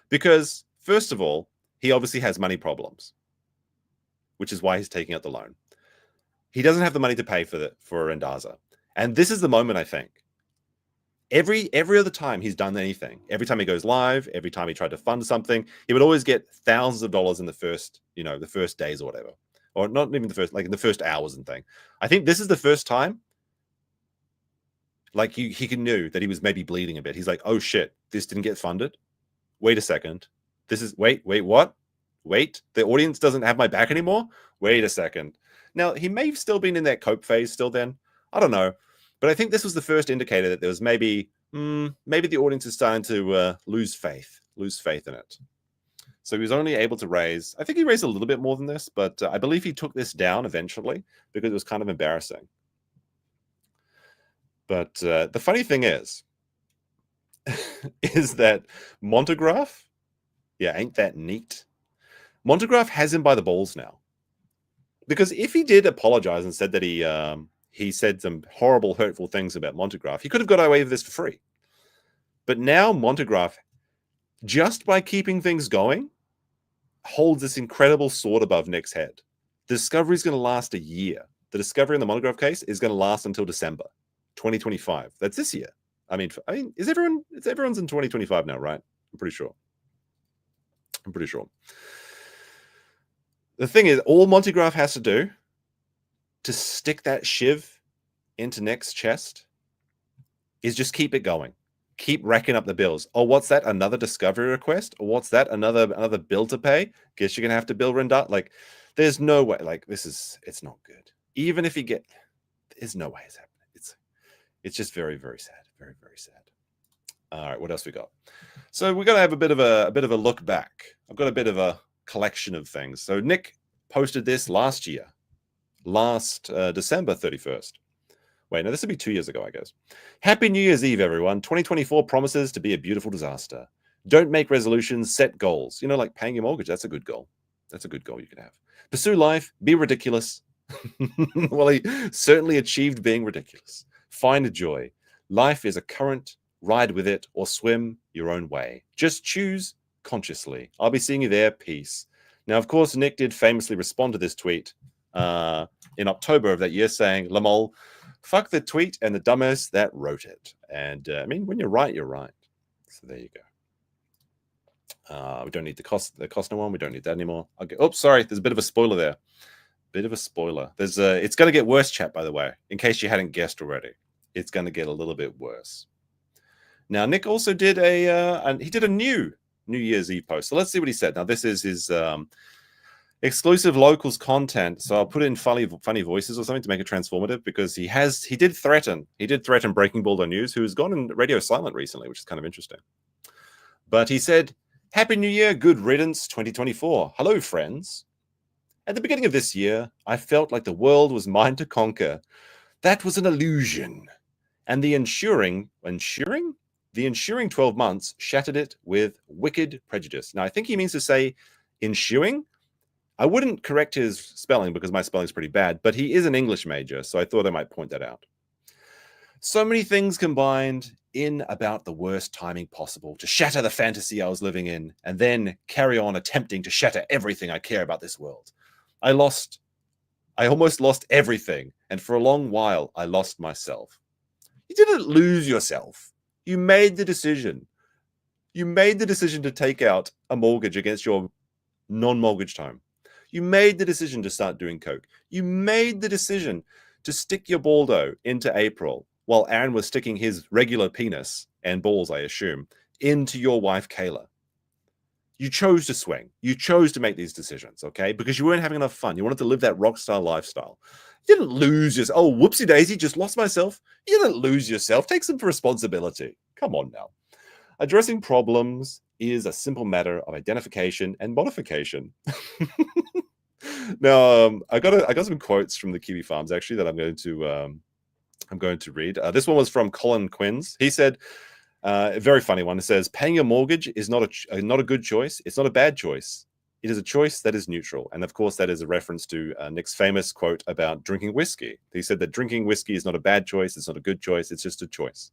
because, first of all, he obviously has money problems, which is why he's taking out the loan. He doesn't have the money to pay for Rendaza. And this is the moment, I think. Every other time he's done anything, every time he goes live, every time he tried to fund something, he would always get thousands of dollars in the first days or whatever. Or not even the first, like in the first hours and thing. I think this is the first time like he knew that he was maybe bleeding a bit. He's like, oh shit, this didn't get funded. Wait a second. Wait, what? Wait, the audience doesn't have my back anymore? Wait a second. Now, he may have still been in that cope phase still then. I don't know. But I think this was the first indicator that there was maybe the audience is starting to lose faith in it. So he was only able to raise, I think he raised a little bit more than this, but I believe he took this down eventually because it was kind of embarrassing. But the funny thing is that Montegraph, yeah, ain't that neat? Montegraph has him by the balls now. Because if he did apologize and said that he said some horrible, hurtful things about Montegraph, he could have got away with this for free. But now Montegraph, just by keeping things going, holds this incredible sword above Nick's head. The discovery is going to last a year. The discovery in the Montegraph case is going to last until December 2025. That's this year. I mean, everyone's in 2025 now, right? I'm pretty sure. The thing is, all Montegraph has to do to stick that shiv into Nick's chest is just keep it going. Keep racking up the bills. Oh, what's that? Another discovery request? Or what's that? Another bill to pay? Guess you're gonna have to bill Rendaza. Like, there's no way. Like, it's not good. Even if there's no way it's happening. It's just very, very sad. Very, very sad. All right, what else we got? So we're gonna have a bit of a look back. I've got a bit of a collection of things. So Nick posted this last December 31st. Wait, no, this would be 2 years ago, I guess. Happy New Year's Eve, everyone. 2024 promises to be a beautiful disaster. Don't make resolutions, set goals. You know, like paying your mortgage. That's a good goal. That's a good goal you can have. Pursue life, be ridiculous. Well, he certainly achieved being ridiculous. Find joy. Life is a current. Ride with it or swim your own way. Just choose consciously. I'll be seeing you there. Peace. Now, of course, Nick did famously respond to this tweet in October of that year saying, Lamol, fuck the tweet and the dumbass that wrote it. And I mean, when you're right, you're right. So there you go. We don't need the Costner one. We don't need that anymore. Okay. Oh, sorry. There's a bit of a spoiler there. Bit of a spoiler. It's going to get worse, chat, by the way, in case you hadn't guessed already. it's going to get a little bit worse. Now, Nick also did a New Year's Eve post. So let's see what he said. Now, this is his exclusive locals content. So I'll put in funny voices or something to make it transformative, because he did threaten Breaking Baldo News, who's gone in radio silent recently, which is kind of interesting. But he said, "Happy New Year, good riddance 2024. Hello, friends. At the beginning of this year, I felt like the world was mine to conquer. That was an illusion. And the ensuing 12 months shattered it with wicked prejudice." Now, I think he means to say ensuing. I wouldn't correct his spelling because my spelling's pretty bad, but he is an English major, so I thought I might point that out. So many things combined in about the worst timing possible to shatter the fantasy I was living in, and then carry on attempting to shatter everything I care about this world. I almost lost everything, and for a long while, I lost myself. You didn't lose yourself. You made the decision. You made the decision to take out a mortgage against your non-mortgaged home. You made the decision to start doing coke. You made the decision to stick your baldo into April while Aaron was sticking his regular penis and balls, I assume, into your wife, Kayla. You chose to swing. You chose to make these decisions, okay? Because you weren't having enough fun. You wanted to live that rock star lifestyle. You didn't lose yourself. Oh, whoopsie daisy, just lost myself. You didn't lose yourself. Take some responsibility. Come on now. Addressing problems is a simple matter of identification and modification. Now, I got some quotes from the Kiwi Farms actually that I'm going to read. This one was from Colin Quinns. He said, a very funny one. It says, "Paying your mortgage is not a good choice. It's not a bad choice. It is a choice that is neutral." And of course, that is a reference to Nick's famous quote about drinking whiskey. He said that drinking whiskey is not a bad choice. It's not a good choice. It's just a choice.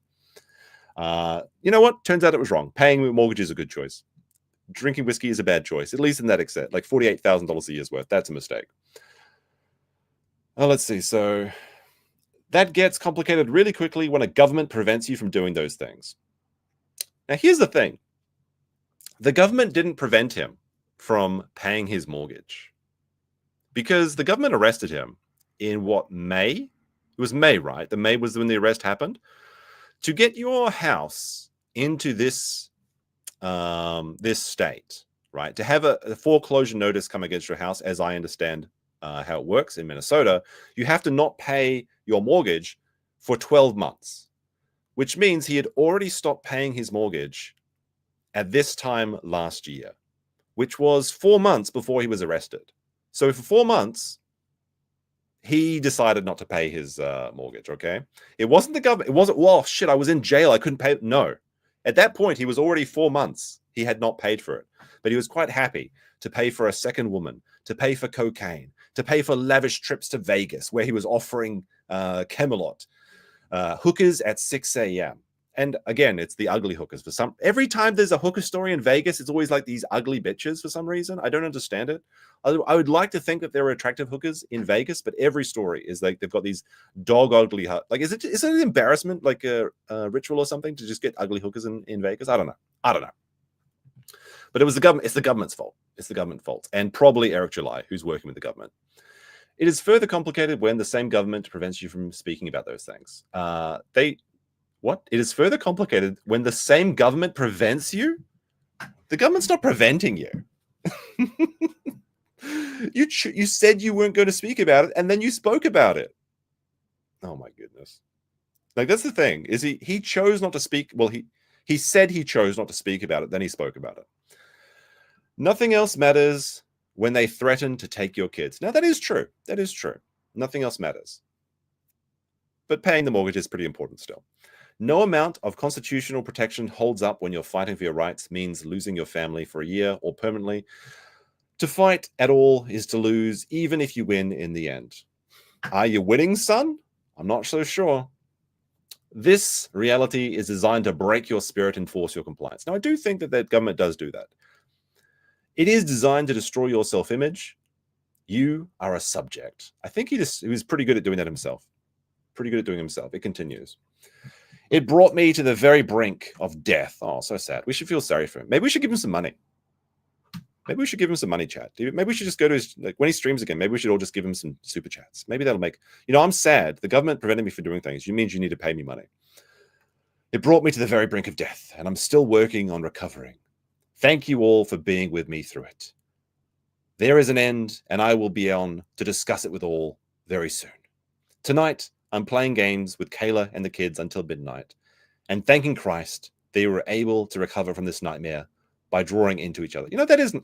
You know what? Turns out it was wrong. Paying a mortgage is a good choice. Drinking whiskey is a bad choice, at least in that extent. Like $48,000 a year's worth. That's a mistake. Let's see. So that gets complicated really quickly when a government prevents you from doing those things. Now, here's the thing. The government didn't prevent him from paying his mortgage because the government arrested him in May? It was May, right? The May was when the arrest happened. To get your house into this state, right? To have a foreclosure notice come against your house, as I understand how it works in Minnesota, you have to not pay your mortgage for 12 months, which means he had already stopped paying his mortgage at this time last year, which was 4 months before he was arrested. So for 4 months, he decided not to pay his mortgage, okay? It wasn't the government. It wasn't, well, shit, I was in jail. I couldn't pay. No. At that point, he was already 4 months. He had not paid for it. But he was quite happy to pay for a second woman, to pay for cocaine, to pay for lavish trips to Vegas, where he was offering Camelot, hookers at 6 a.m. And again, it's the ugly hookers. Every time there's a hooker story in Vegas, it's always like these ugly bitches for some reason. I don't understand it. I would like to think that there are attractive hookers in Vegas, but every story is like they've got these dog ugly. Like, is it an embarrassment, like a ritual or something, to just get ugly hookers in Vegas? I don't know. But it was the government. It's the government's fault. It's the government's fault, and probably Eric July, who's working with the government. It is further complicated when the same government prevents you from speaking about those things. It is further complicated when the same government prevents you? The government's not preventing you. You said you weren't going to speak about it, and then you spoke about it. Oh my goodness. Like, that's the thing, is he chose not to speak. Well, he said he chose not to speak about it, then he spoke about it. Nothing else matters when they threaten to take your kids. Now, that is true. That is true. Nothing else matters. But paying the mortgage is pretty important still. No amount of constitutional protection holds up when you're fighting for your rights means losing your family for a year or permanently. To fight at all is to lose, even if you win in the end. Are you winning, son? I'm not so sure. This reality is designed to break your spirit and force your compliance. Now, I do think that the government does do that. It is designed to destroy your self-image. You are a subject. I think he was pretty good at doing that himself. Pretty good at doing himself. It continues. It brought me to the very brink of death. Oh, so sad. We should feel sorry for him. Maybe we should give him some money. Maybe we should give him some money, chat. Maybe we should just go to his, like, when he streams again, maybe we should all just give him some super chats. Maybe that'll make, I'm sad. The government prevented me from doing things. It means you need to pay me money. It brought me to the very brink of death, and I'm still working on recovering. Thank you all for being with me through it. There is an end, and I will be on to discuss it with all very soon. Tonight, I'm playing games with Kayla and the kids until midnight, and thanking Christ, they were able to recover from this nightmare by drawing into each other. That is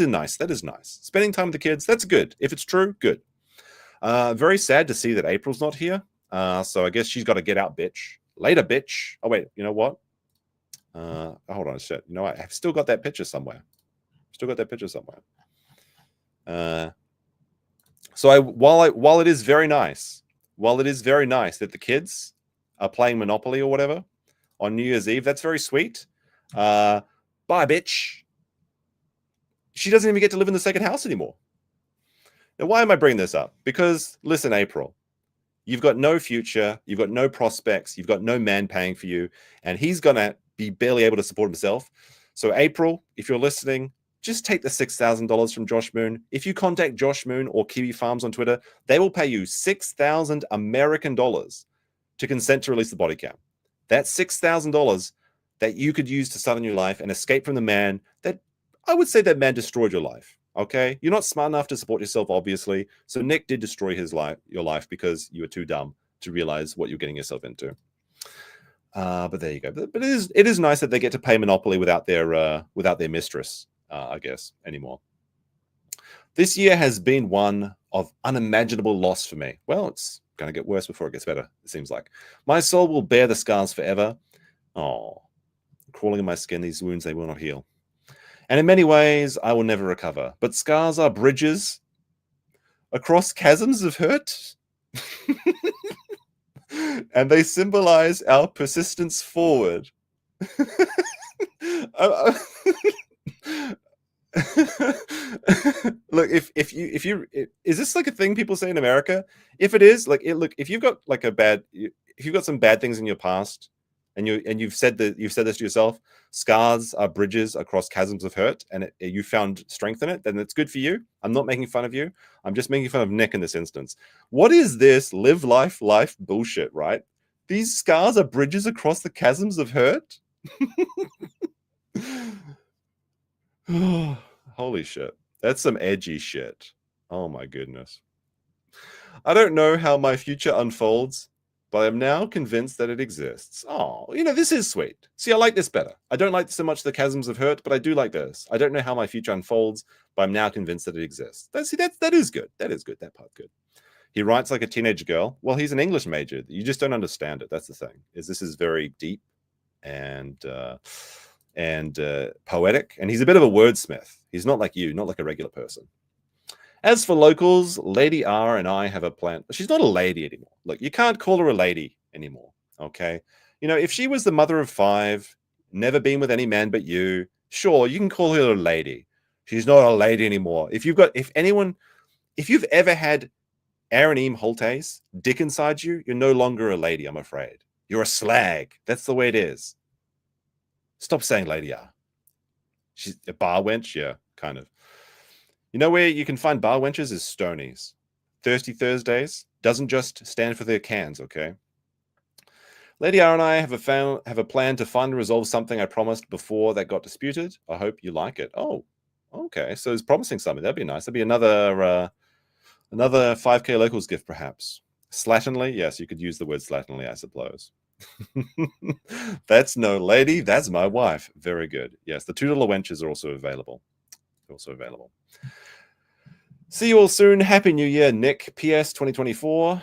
nice. That is nice. Spending time with the kids, that's good. If it's true, good. Very sad to see that April's not here. So I guess she's got to get out, bitch. Later, bitch. Oh, wait, you know what? Hold on a sec. I've still got that picture somewhere. So while it is very nice that the kids are playing Monopoly or whatever on New Year's Eve, that's very sweet. Bye, bitch. She doesn't even get to live in the second house anymore. Now, why am I bringing this up? Because, listen, April, you've got no future, you've got no prospects, you've got no man paying for you, and he's going to be barely able to support himself. So, April, if you're listening, just take the $6,000 from Josh Moon. If you contact Josh Moon or Kiwi Farms on Twitter, they will pay you 6,000 American dollars to consent to release the body cam. That's $6,000 that you could use to start a new life and escape from the man that, I would say, that man destroyed your life. Okay? You're not smart enough to support yourself, obviously. So Nick did destroy your life because you were too dumb to realize what you're getting yourself into. But there you go. But it is nice that they get to pay Monopoly without their mistress, I guess, anymore. This year has been one of unimaginable loss for me. Well, it's going to get worse before it gets better, it seems like. My soul will bear the scars forever. Oh, crawling in my skin, these wounds, they will not heal. And in many ways, I will never recover. But scars are bridges across chasms of hurt. And they symbolize our persistence forward. Look, if you is this like a thing people say in America? If it is, if you've got if you've got some bad things in your past, and you've said this to yourself, scars are bridges across chasms of hurt, and you found strength in it, then it's good for you. I'm not making fun of you. I'm just making fun of Nick in this instance. What is this live life bullshit, right? These scars are bridges across the chasms of hurt? Holy shit. That's some edgy shit. Oh my goodness. I don't know how my future unfolds, but I'm now convinced that it exists. Oh, this is sweet. See, I like this better. I don't like so much the chasms of hurt, but I do like this. I don't know how my future unfolds, but I'm now convinced that it exists. That is good. That is good. That part's good. He writes like a teenage girl. Well, he's an English major. You just don't understand it. That's the thing. This is very deep and poetic, and he's a bit of a wordsmith. He's not like you, not like a regular person. As for locals, Lady R and I have a plan. She's not a lady anymore. Look, you can't call her a lady anymore, okay? If she was the mother of 5, never been with any man but you, sure, you can call her a lady. She's not a lady anymore. If you've ever had Aaron Eam Holtes dick inside you, you're no longer a lady, I'm afraid. You're a slag. That's the way it is. Stop saying Lady R. She's a bar wench? Yeah, kind of. Where you can find bar wenches is Stonies. Thirsty Thursdays doesn't just stand for their cans, okay? Lady R and I have a plan to finally resolve something I promised before that got disputed. I hope you like it. Oh, okay. So it's promising something. That'd be nice. That'd be another 5K locals gift, perhaps. Slatternly? Yes, you could use the word slatternly, I suppose. That's no lady. That's my wife. Very good. Yes, the $2 wenches are also available. See you all soon. Happy New Year, Nick. PS 2024.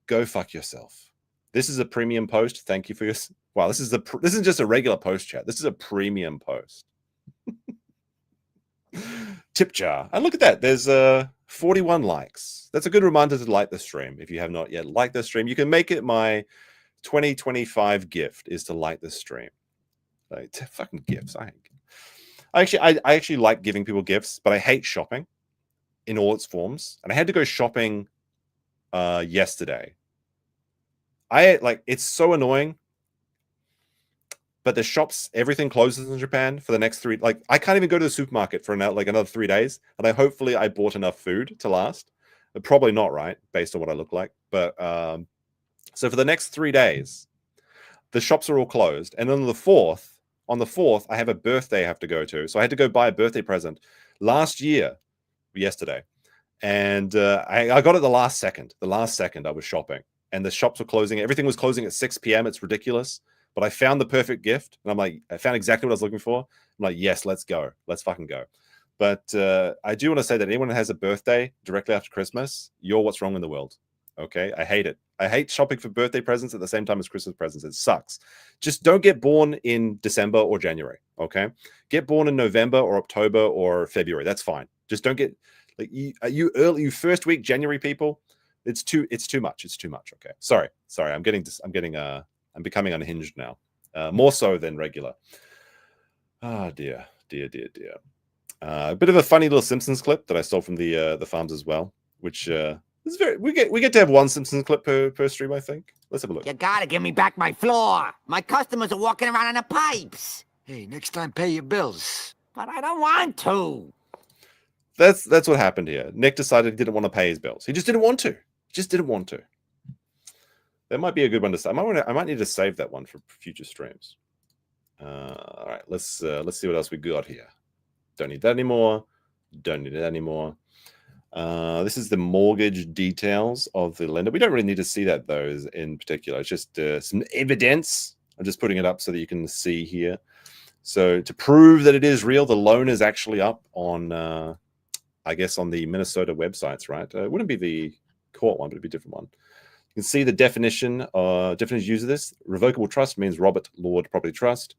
Go fuck yourself. This is a premium post. Thank you for your. Wow, this isn't just a regular post chat. This is a premium post. Tip jar. And look at that. There's 41 likes. That's a good reminder to like the stream. If you have not yet liked the stream, you can make it my 2025 gift is to like the stream. Like, fucking gifts. I actually like giving people gifts, but I hate shopping in all its forms. And I had to go shopping yesterday. It's so annoying, but the shops, everything closes in Japan for the next 3. Like, I can't even go to the supermarket for another 3 days. And hopefully I bought enough food to last. Probably not, right, based on what I look like. But so for the next 3 days, the shops are all closed. And on the 4th, I have a birthday I have to go to. So I had to go buy a birthday present yesterday. And I got it the last second. The last second I was shopping. And the shops were closing. Everything was closing at 6 p.m. It's ridiculous. But I found the perfect gift. And I'm like, I found exactly what I was looking for. I'm like, yes, let's go. Let's fucking go. But I do want to say that anyone that has a birthday directly after Christmas, you're what's wrong in the world. Okay? I hate it. I hate shopping for birthday presents at the same time as Christmas presents. It sucks. Just don't get born in December or January. Okay? Get born in November or October or February. That's fine. Just don't get like you first week January people. It's too much. It's too much. Okay. Sorry. I'm becoming unhinged now. More so than regular. Oh dear. A bit of a funny little Simpsons clip that I stole from the farms as well, which is we get to have one Simpsons clip per stream, I think. Let's have a look. You gotta give me back my floor. My customers are walking around on the pipes. Hey, next time pay your bills. But I don't want to. That's what happened here. Nick decided he didn't want to pay his bills. He just didn't want to. That might be a good one to say. I might need to save that one for future streams. All right, let's see what else we got here. Don't need that anymore. Don't need it anymore. This is the mortgage details of the lender. We don't really need to see that, though, in particular. It's just some evidence. I'm just putting it up so that you can see here. So to prove that it is real, the loan is actually up on, I guess, on the Minnesota websites, right? It wouldn't be the court one, but it'd be a different one. You can see the definition use of this. Revocable trust means Robert Lord Property Trust.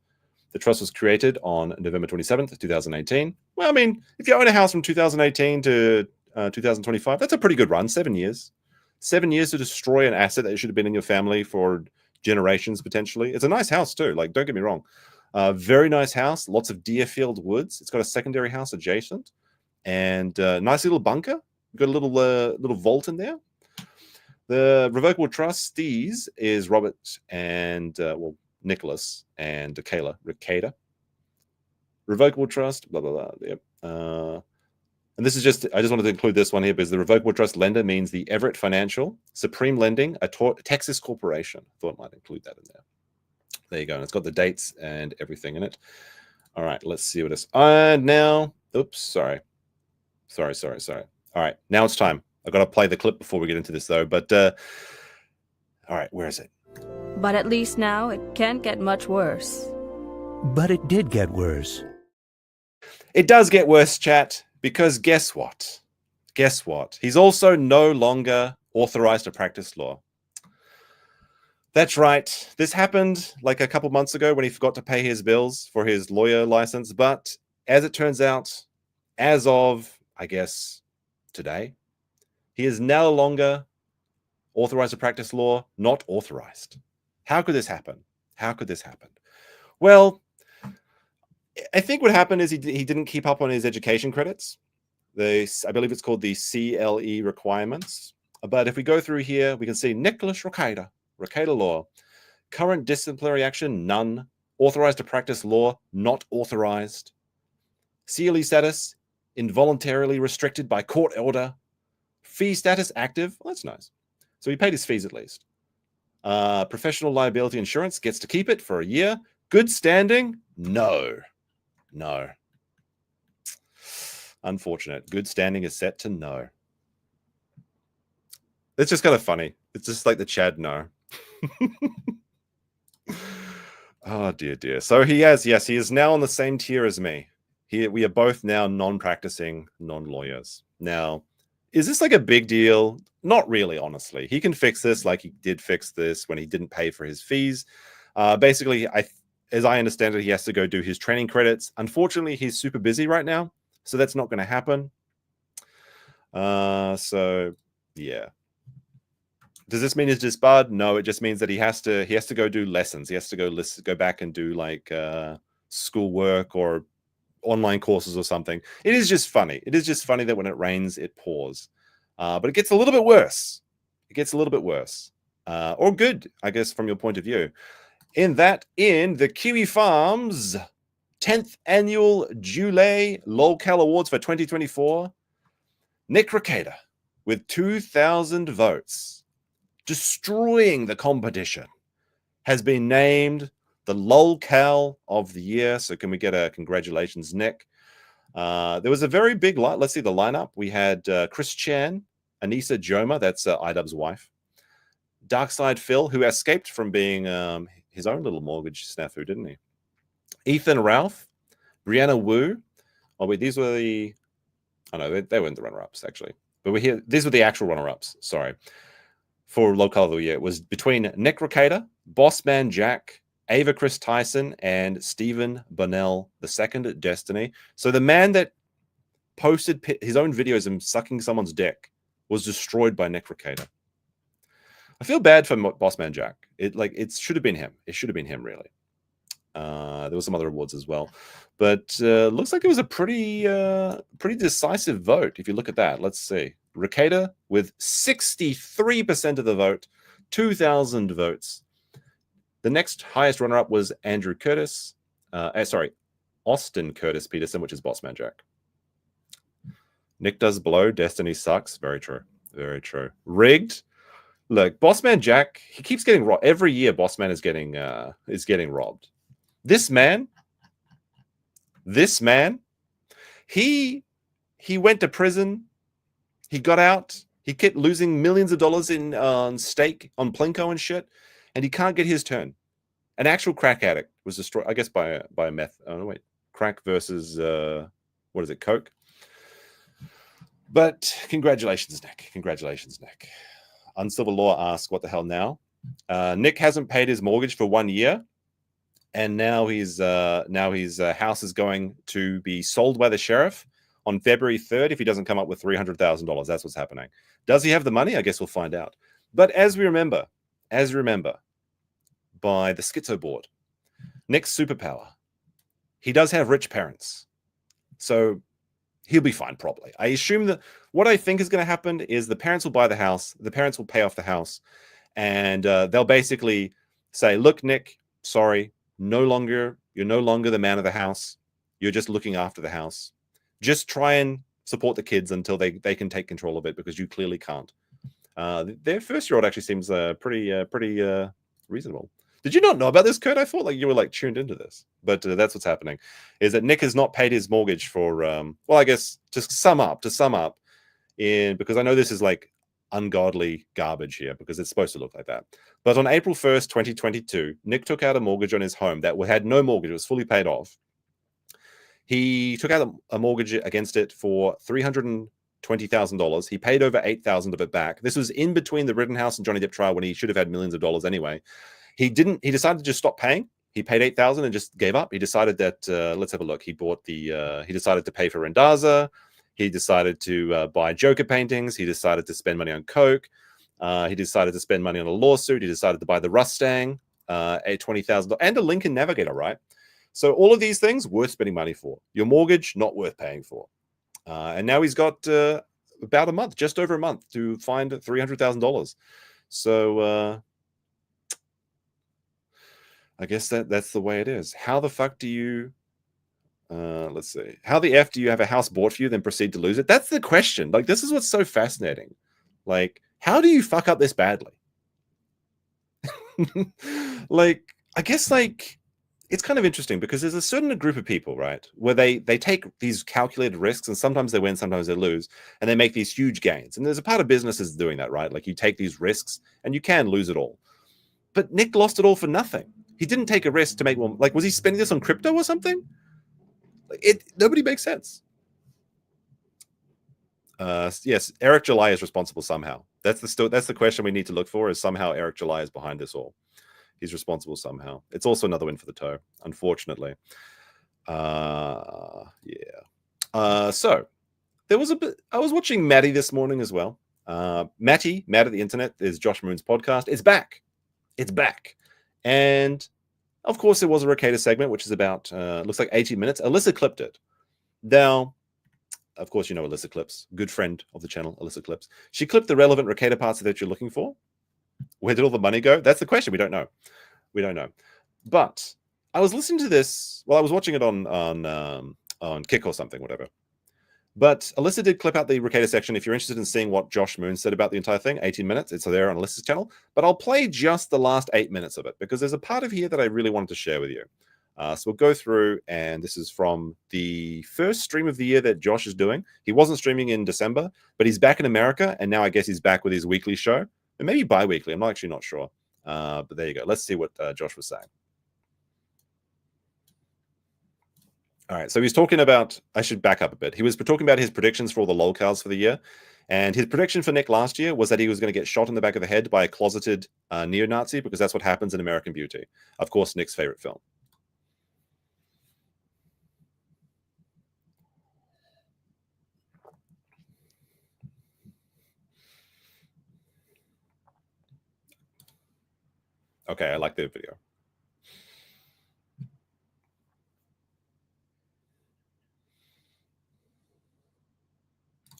The trust was created on November 27th, 2018. Well, I mean, if you own a house from 2018 to 2025, that's a pretty good run. 7 years. 7 years to destroy an asset that should have been in your family for generations, potentially. It's a nice house, too. Like, don't get me wrong. Very nice house. Lots of Deerfield woods. It's got a secondary house adjacent. And nice little bunker. Got a little vault in there. The revocable trustees is Robert and, Nicholas and Kayla, Rekieta. Revocable trust, blah, blah, blah. Yep. And this is I just wanted to include this one here because the revocable trust lender means the Everett Financial, Supreme Lending, a Texas corporation. Thought I might include that in there. There you go. And it's got the dates and everything in it. All right, let's see what it's. And now, oops, sorry. All right, now it's time. I've got to play the clip before we get into this, though. But, all right, where is it? But at least now it can't get much worse. But it did get worse. It does get worse, chat, because guess what? Guess what? He's also no longer authorized to practice law. That's right. This happened like a couple months ago when he forgot to pay his bills for his lawyer license. But as it turns out, as of, I guess, today, he is no longer authorized to practice law, not authorized. How could this happen? Well, I think what happened is he didn't keep up on his education credits. I believe it's called the CLE requirements. But if we go through here, we can see Nicholas rekietalaw. Current disciplinary action, none. Authorized to practice law, not authorized. CLE status, involuntarily restricted by court order. Fee status, active. Well, that's nice. So he paid his fees at least. Professional liability insurance, gets to keep it for a year. Good standing? No. Unfortunate. Good standing is set to no. It's just kind of funny. It's just like the Chad no. Oh, dear. So he is now on the same tier as me. We are both now non-practicing non-lawyers. Now, is this like a big deal? Not really, honestly. He can fix this like he did fix this when he didn't pay for his fees. Basically, as I understand it, he has to go do his training credits. Unfortunately, he's super busy right now, so that's not going to happen. So, yeah. Does this mean he's disbarred? No, it just means that he has to go do lessons. He has to go back and do like schoolwork or online courses or something. It is just funny. It is just funny that when it rains, it pours. But it gets a little bit worse. Or good, I guess, from your point of view. In the Kiwi Farms 10th annual July Lolcow Awards for 2024, Nick Rekieta with 2,000 votes, destroying the competition, has been named the Lolcow of the year. So can we get a congratulations, Nick? There was a very big line. Let's see the lineup. We had Chris Chan, Anissa Joma, that's iDubbbz's wife, Darkside Phil, who escaped from being his own little mortgage snafu, didn't he? Ethan Ralph, Brianna Wu. Oh, wait, these were the... Oh, no, they weren't the runner-ups, actually. But these were the actual runner-ups, sorry. For Lolcow of the Year. It was between Nick Rekieta, Bossman Jack, Ava Chris Tyson, and Stephen Bonnell II at Destiny. So the man that posted his own videos of him sucking someone's dick was destroyed by Nick Rekieta. I feel bad for Bossman Jack. It should have been him. It should have been him, really. There were some other awards as well, but looks like it was a pretty decisive vote. If you look at that, let's see. Rekieta with 63% of the vote, 2,000 votes. The next highest runner-up was Andrew Curtis. Austin Curtis Peterson, which is Bossman Jack. Nick does blow. Destiny sucks. Very true. Very true. Rigged. Look, Bossman Jack, he keeps getting robbed. Every year, Bossman is getting robbed. This man, he went to prison. He got out. He kept losing millions of dollars on stake on Plinko and shit, and he can't get his turn. An actual crack addict was destroyed, I guess, by a meth. Oh no, wait, crack versus what is it, coke? But congratulations, Nick. Congratulations, Nick. Uncivil Law asks, "What the hell now?" Nick hasn't paid his mortgage for 1 year, and now his house is going to be sold by the sheriff on February 3rd if he doesn't come up with $300,000. That's what's happening. Does he have the money? I guess we'll find out. But as we remember, by the Schizo board, Nick's superpower, he does have rich parents. So he'll be fine, probably. I assume that what I think is going to happen is the parents will buy the house, the parents will pay off the house, and they'll basically say, look, Nick, sorry, you're no longer the man of the house. You're just looking after the house. Just try and support the kids until they can take control of it, because you clearly can't. Their first-year-old actually seems pretty reasonable. Did you not know about this, Kurt? I thought you were tuned into this, but that's what's happening. Is that Nick has not paid his mortgage for well, I guess to sum up, because I know this is ungodly garbage here because it's supposed to look like that. But on April 1st, 2022, Nick took out a mortgage on his home that had no mortgage; it was fully paid off. He took out a mortgage against it for $320,000. He paid over $8,000 of it back. This was in between the Rittenhouse and Johnny Depp trial when he should have had millions of dollars anyway. He didn't. He decided to just stop paying. He paid $8,000 and just gave up. He decided that let's have a look. He decided to pay for Rendaza. He decided to buy Joker paintings. He decided to spend money on coke. He decided to spend money on a lawsuit. He decided to buy the Rustang, a $20,000 and a Lincoln Navigator, right? So all of these things worth spending money for. Your mortgage, not worth paying for. And now he's got about a month, just over a month, to find $300,000. So I guess that's the way it is. How the fuck do you... let's see. How the F do you have a house bought for you, then proceed to lose it? That's the question. This is what's so fascinating. How do you fuck up this badly? I guess, it's kind of interesting because there's a certain group of people, right, where they take these calculated risks, and sometimes they win, sometimes they lose, and they make these huge gains. And there's a part of businesses doing that, right? You take these risks and you can lose it all. But Nick lost it all for nothing. He didn't take a risk to make one. Was he spending this on crypto or something? Nobody makes sense. Yes, Eric July is responsible somehow. That's the question we need to look for, is somehow Eric July is behind this all. He's responsible somehow. It's also another win for the toe, unfortunately. Yeah. So there was a bit. I was watching Matty this morning as well. Matty, Mad at the Internet, is Josh Moon's podcast. It's back. It's back. And of course, there was a Rekieta segment, which is about looks like 80 minutes. Alyssa clipped it. Now, of course, you know Alyssa Clips, good friend of the channel, Alyssa Clips. She clipped the relevant Rekieta parts that you're looking for. Where did all the money go? That's the question. We don't know. But I was listening to this. Well, I was watching it on Kick or something, whatever. But Alyssa did clip out the Rekieta section. If you're interested in seeing what Josh Moon said about the entire thing, 18 minutes. It's there on Alyssa's channel. But I'll play just the last 8 minutes of it because there's a part of here that I really wanted to share with you. So we'll go through, and this is from the first stream of the year that Josh is doing. He wasn't streaming in December, but he's back in America, and now I guess he's back with his weekly show. And maybe bi-weekly. I'm actually not sure. But there you go. Let's see what Josh was saying. All right, so he's talking about, I should back up a bit. He was talking about his predictions for all the Lolcows for the year. And his prediction for Nick last year was that he was going to get shot in the back of the head by a closeted neo-Nazi because that's what happens in American Beauty. Of course, Nick's favorite film. Okay, I like the video.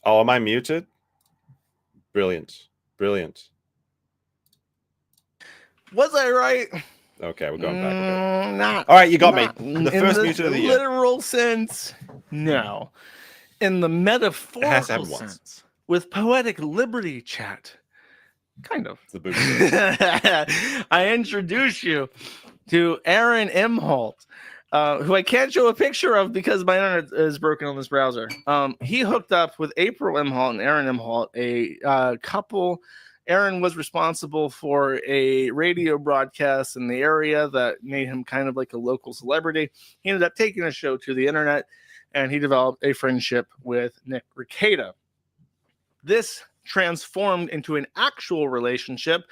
Oh, am I muted? Brilliant. Brilliant. Was I right? Okay, we're going back a bit. Not. All right, you got me. In The first muted of the year. Literal sense, no. In the metaphorical sense, with poetic liberty, chat, kind of. It's the boob. I introduce you to Aaron Imholt, who I can't show a picture of because my internet is broken on this browser. He hooked up with April Imholt and Aaron Imholt, a couple. Aaron was responsible for a radio broadcast in the area that made him kind of like a local celebrity. He ended up taking a show to the internet, and he developed a friendship with Nick Rekieta. This transformed into an actual relationship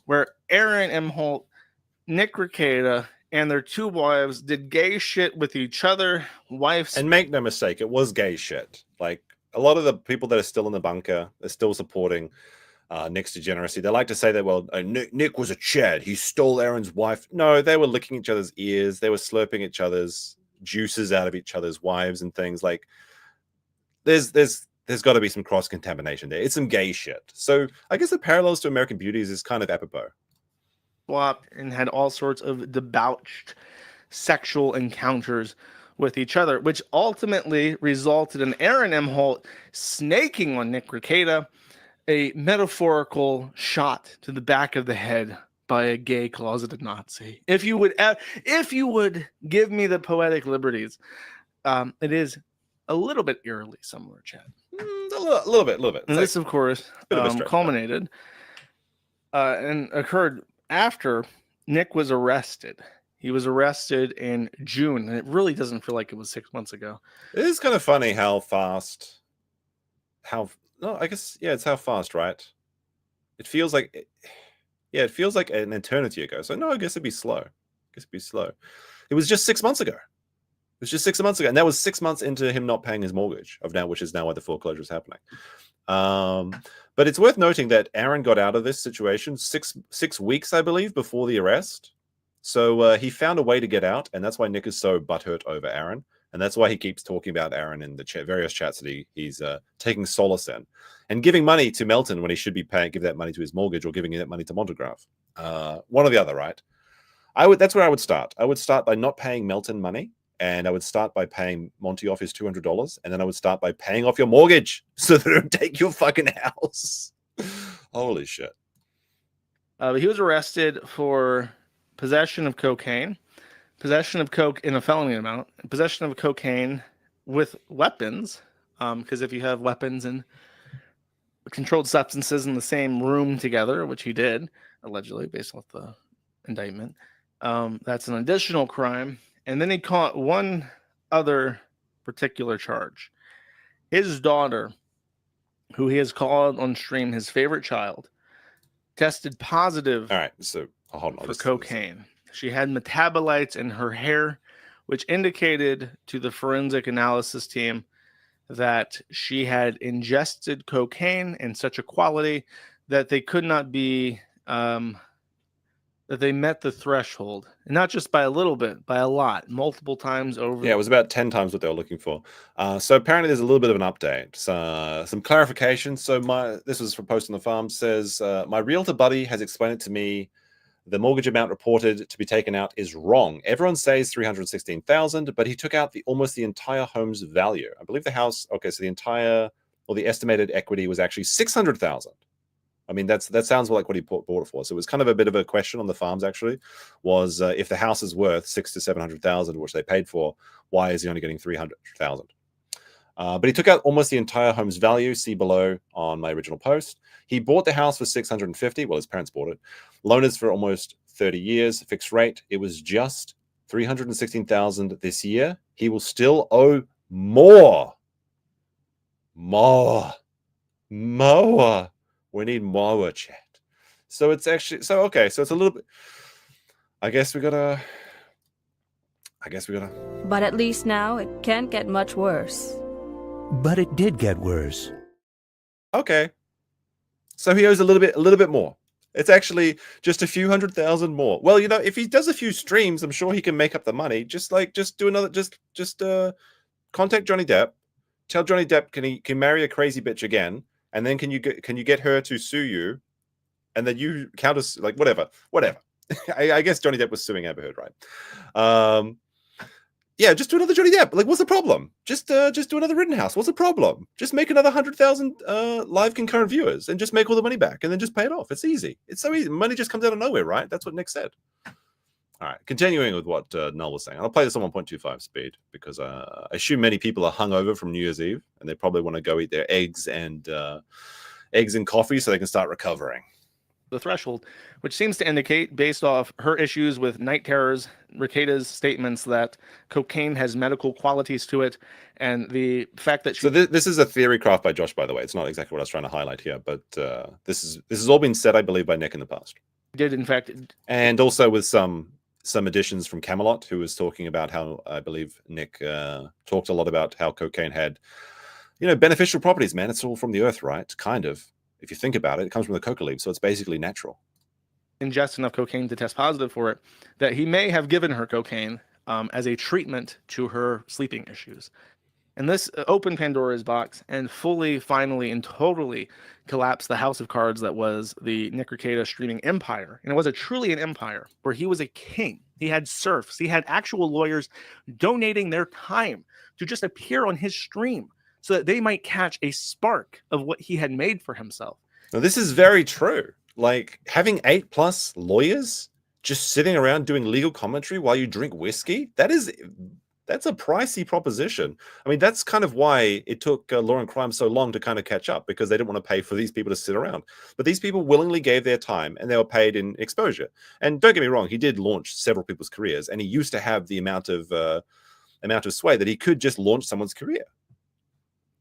where Aaron Imholt, Nick Rekieta, and their two wives did gay shit with each other. Wives, and make no mistake, it was gay shit. Like a lot of the people that are still in the bunker, they're still supporting Nick's degeneracy. They like to say that, well, Nick was a Chad. He stole Aaron's wife. No, they were licking each other's ears. They were slurping each other's juices out of each other's wives and things. Like there's got to be some cross contamination there. It's some gay shit. So I guess the parallels to American Beauties is kind of apropos. And had all sorts of debauched sexual encounters with each other, which ultimately resulted in Aaron Imholt snaking on Nick Rekieta, a metaphorical shot to the back of the head by a gay closeted Nazi. If you would give me the poetic liberties, it is a little bit eerily similar, Chad. A little bit. And this, of course, culminated and occurred after Nick was arrested. He was arrested in June, and it really doesn't feel like it was 6 months ago. It is kind of funny how fast, it's how fast, right? It feels like, it feels like an eternity ago. So no, I guess it'd be slow. It was just 6 months ago. And that was 6 months into him not paying his mortgage which is now why the foreclosure is happening. But it's worth noting that Aaron got out of this situation six weeks, I believe, before the arrest. So he found a way to get out, and that's why Nick is so butthurt over Aaron. And that's why he keeps talking about Aaron in the various chats that he's taking solace in. And giving money to Melton when he should be give that money to his mortgage or giving that money to Montagraph. One or the other, right? That's where I would start. I would start by not paying Melton money. And I would start by paying Monty off his $200. And then I would start by paying off your mortgage so they don't take your fucking house. Holy shit. He was arrested for possession of cocaine, possession of coke in a felony amount, possession of cocaine with weapons. Because if you have weapons and controlled substances in the same room together, which he did, allegedly, based off the indictment, that's an additional crime. And then he caught one other particular charge. His daughter, who he has called on stream his favorite child, tested positive. All right, so hold on, for cocaine. She had metabolites in her hair, which indicated to the forensic analysis team that she had ingested cocaine in such a quality that they could not be that they met the threshold, and not just by a little bit, by a lot, multiple times over. Yeah, it was about 10 times what they were looking for. So apparently there's a little bit of an update, some clarification. So this was from Post on the Farm, says, my realtor buddy has explained it to me The mortgage amount reported to be taken out is wrong. Everyone says 316,000, but he took out almost the entire home's value. I believe the house. Okay, so the estimated equity was actually 600,000. I mean, that sounds like what he bought it for. So it was kind of a bit of a question on the farms. Actually, was if the house is worth 600,000 to 700,000, which they paid for, why is he only getting 300,000? But he took out almost the entire home's value. See below on my original post. He bought the house for 650. Well, his parents bought it. Loan is for almost 30 years, fixed rate. It was just 316,000 this year. He will still owe more. We need more, chat. So it's actually okay. So it's a little bit. I guess we gotta. But at least now it can't get much worse. But it did get worse. Okay. So he owes a little bit more. It's actually just a few $100,000 more. Well, if he does a few streams, I'm sure he can make up the money. Just do another. Just contact Johnny Depp. Tell Johnny Depp can marry a crazy bitch again, and then can you get her to sue you, and then you counter whatever. I guess Johnny Depp was suing Amber Heard, right? Yeah, just do another Johnny Depp. What's the problem? Just do another Rittenhouse. What's the problem? Just make another 100,000 live concurrent viewers and just make all the money back and then just pay it off. It's easy. It's so easy. Money just comes out of nowhere, right? That's what Nick said. All right, continuing with what Null was saying. I'll play this on 1.25 speed because I assume many people are hungover from New Year's Eve and they probably want to go eat their eggs and coffee so they can start recovering. The threshold, which seems to indicate, based off her issues with night terrors, Rekieta's statements that cocaine has medical qualities to it, and the fact that she... So this is a theory craft by Josh, by the way. It's not exactly what I was trying to highlight here, but this has all been said, I believe, by Nick in the past. Did in fact, and also with some additions from Camelot, who was talking about how I believe Nick talked a lot about how cocaine had, beneficial properties. Man, it's all from the earth, right? Kind of. If you think about it, it comes from the coca leaf, so it's basically natural. ingest enough cocaine to test positive for it, that he may have given her cocaine as a treatment to her sleeping issues. And this opened Pandora's box and finally, and totally collapsed the house of cards that was the Nick Rekieta streaming empire. And it was truly an empire where he was a king. He had serfs. He had actual lawyers donating their time to just appear on his stream so that they might catch a spark of what he had made for himself. Now, this is very true. Like, having 8+ lawyers just sitting around doing legal commentary while you drink whiskey, that's a pricey proposition. I mean, that's kind of why it took Law and Crime so long to kind of catch up, because they didn't want to pay for these people to sit around. But these people willingly gave their time, and they were paid in exposure. And don't get me wrong, he did launch several people's careers, and he used to have the amount of sway that he could just launch someone's career.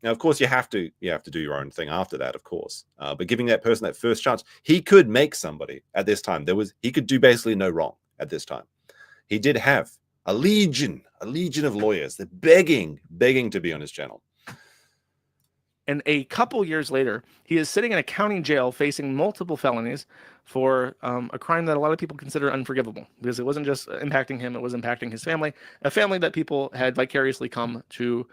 Now, of course, you have to do your own thing after that, of course. But giving that person that first chance, he could make somebody at this time. He could do basically no wrong at this time. He did have a legion of lawyers. They're begging to be on his channel. And a couple years later, he is sitting in a county jail facing multiple felonies for a crime that a lot of people consider unforgivable, because it wasn't just impacting him, it was impacting his family, a family that people had vicariously come to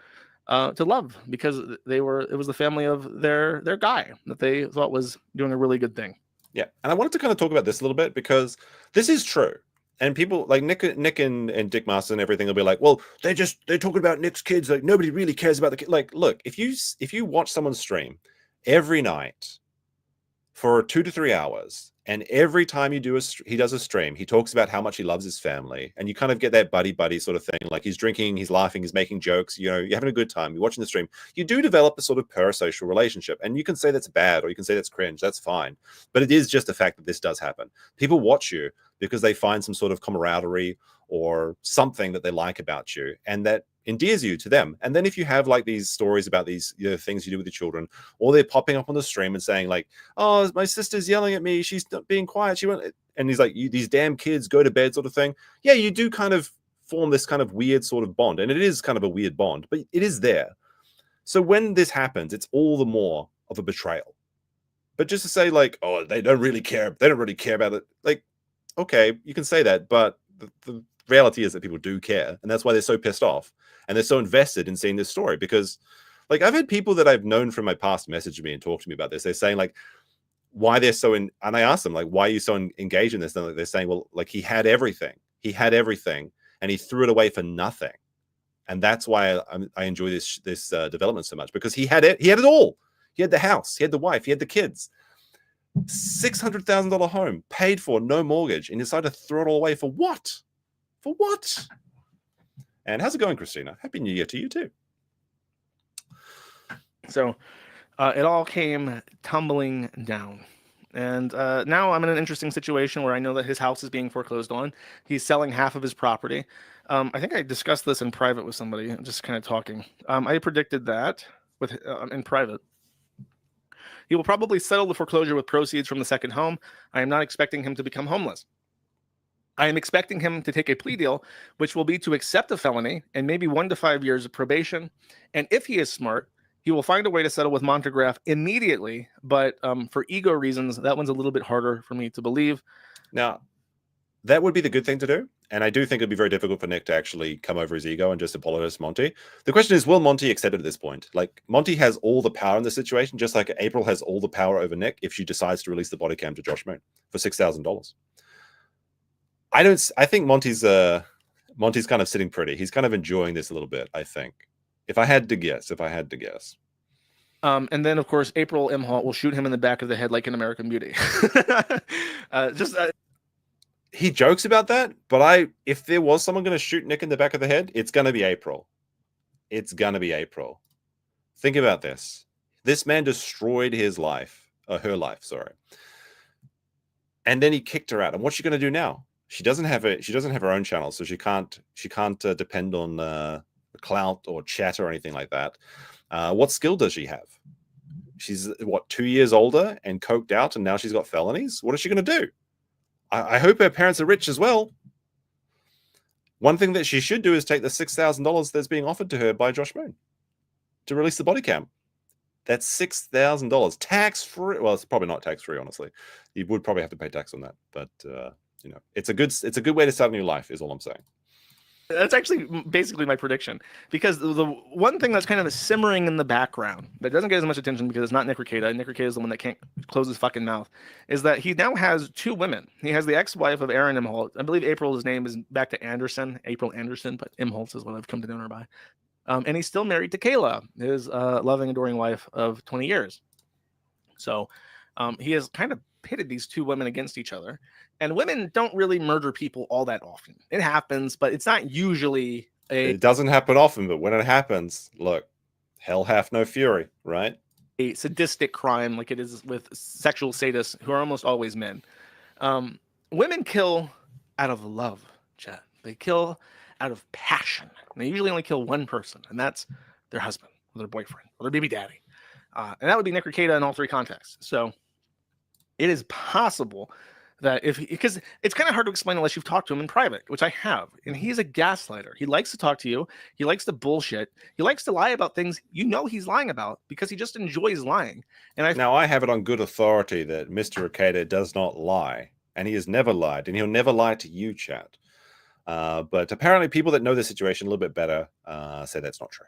love, because it was the family of their guy that they thought was doing a really good thing. Yeah, and I wanted to kind of talk about this a little bit, because this is true. And people like Nick and Dick Master and everything will be like, well, they're talking about Nick's kids. Like, nobody really cares about the kid. Like, look, if you watch someone's stream every night for 2 to 3 hours, and every time he does a stream, he talks about how much he loves his family, and you kind of get that buddy sort of thing. Like, he's drinking, he's laughing, he's making jokes. You're having a good time. You're watching the stream. You do develop a sort of parasocial relationship, and you can say that's bad, or you can say that's cringe. That's fine, but it is just the fact that this does happen. People watch you because they find some sort of camaraderie or something that they like about you, and that endears you to them. And then if you have like these stories about these things you do with your children, or they're popping up on the stream and saying like, oh, my sister's yelling at me, she's not being quiet, and he's like, these damn kids, go to bed, sort of thing. Yeah, you do kind of form this kind of weird sort of bond, and it is kind of a weird bond, but it is there. So when this happens, it's all the more of a betrayal. But just to say like, oh, they don't really care about it, like, okay, you can say that, but the reality is that people do care, and that's why they're so pissed off, and they're so invested in seeing this story. Because, like, I've had people that I've known from my past message me and talk to me about this. They're saying like, why they're so in. And I asked them, like, why are you so engaged in this? And they're saying, well, like, he had everything, and he threw it away for nothing. And that's why I enjoy this development so much, because he had it. He had it all. He had the house, he had the wife, he had the kids. $600,000 home, paid for, no mortgage, and he decided to throw it all away for what? For what? And how's it going, Christina? Happy New Year to you too. So it all came tumbling down. And now I'm in an interesting situation where I know that his house is being foreclosed on. He's selling half of his property. I think I discussed this in private with somebody, just kind of talking. I predicted that with in private. He will probably settle the foreclosure with proceeds from the second home. I am not expecting him to become homeless. I am expecting him to take a plea deal, which will be to accept a felony and maybe 1 to 5 years of probation. And if he is smart, he will find a way to settle with Montegraph immediately. But for ego reasons, that one's a little bit harder for me to believe. Now, that would be the good thing to do. And I do think it'd be very difficult for Nick to actually come over his ego and just apologize to Monty. The question is, will Monty accept it at this point? Like, Monty has all the power in the situation, just like April has all the power over Nick if she decides to release the body cam to Josh Moon for $6,000. I think Monty's kind of sitting pretty. He's kind of enjoying this a little bit, I think. If I had to guess. And then, of course, April M. Holt will shoot him in the back of the head like an American Beauty. He jokes about that, but if there was someone going to shoot Nick in the back of the head, it's going to be April. It's going to be April. Think about this. This man destroyed his life, her life, sorry. And then he kicked her out. And what's she going to do now? She doesn't have her own channel, so she can't depend on clout or chat or anything like that. What skill does she have? She's 2 years older and coked out, and now she's got felonies. What is she going to do? I hope her parents are rich as well. One thing that she should do is take the $6,000 that's being offered to her by Josh Moon to release the body cam. That's $6,000 tax free. Well, it's probably not tax free, honestly. You would probably have to pay tax on that, but it's a good way to start a new life, is all I'm saying. That's actually basically my prediction, because the one thing that's kind of simmering in the background that doesn't get as much attention because it's not Nick Rekieta. Nick Rekieta is the one that can't close his fucking mouth. Is that he now has 2 women. He has the ex-wife of Aaron M. Holt. I believe April's name is back to Anderson, April Anderson, but M. Holt is what I've come to know her by. And he's still married to Kayla, his loving, adoring wife of 20 years. So he has kind of pitted these 2 women against each other. And women don't really murder people all that often. It happens, but it's not usually It doesn't happen often, but when it happens, look, hell hath no fury, right? A sadistic crime like it is with sexual sadists who are almost always men. Women kill out of love, Chad. They kill out of passion. And they usually only kill one person, and that's their husband, or their boyfriend, or their baby daddy. And that would be Nick Rekieta in all 3 contexts. So it is possible that because it's kind of hard to explain unless you've talked to him in private, which I have. And he's a gaslighter. He likes to talk to you. He likes to bullshit. He likes to lie about things he's lying about because he just enjoys lying. And Now, I have it on good authority that Mr. Rekieta does not lie, and he has never lied, and he'll never lie to you, chat. But apparently people that know the situation a little bit better say that's not true.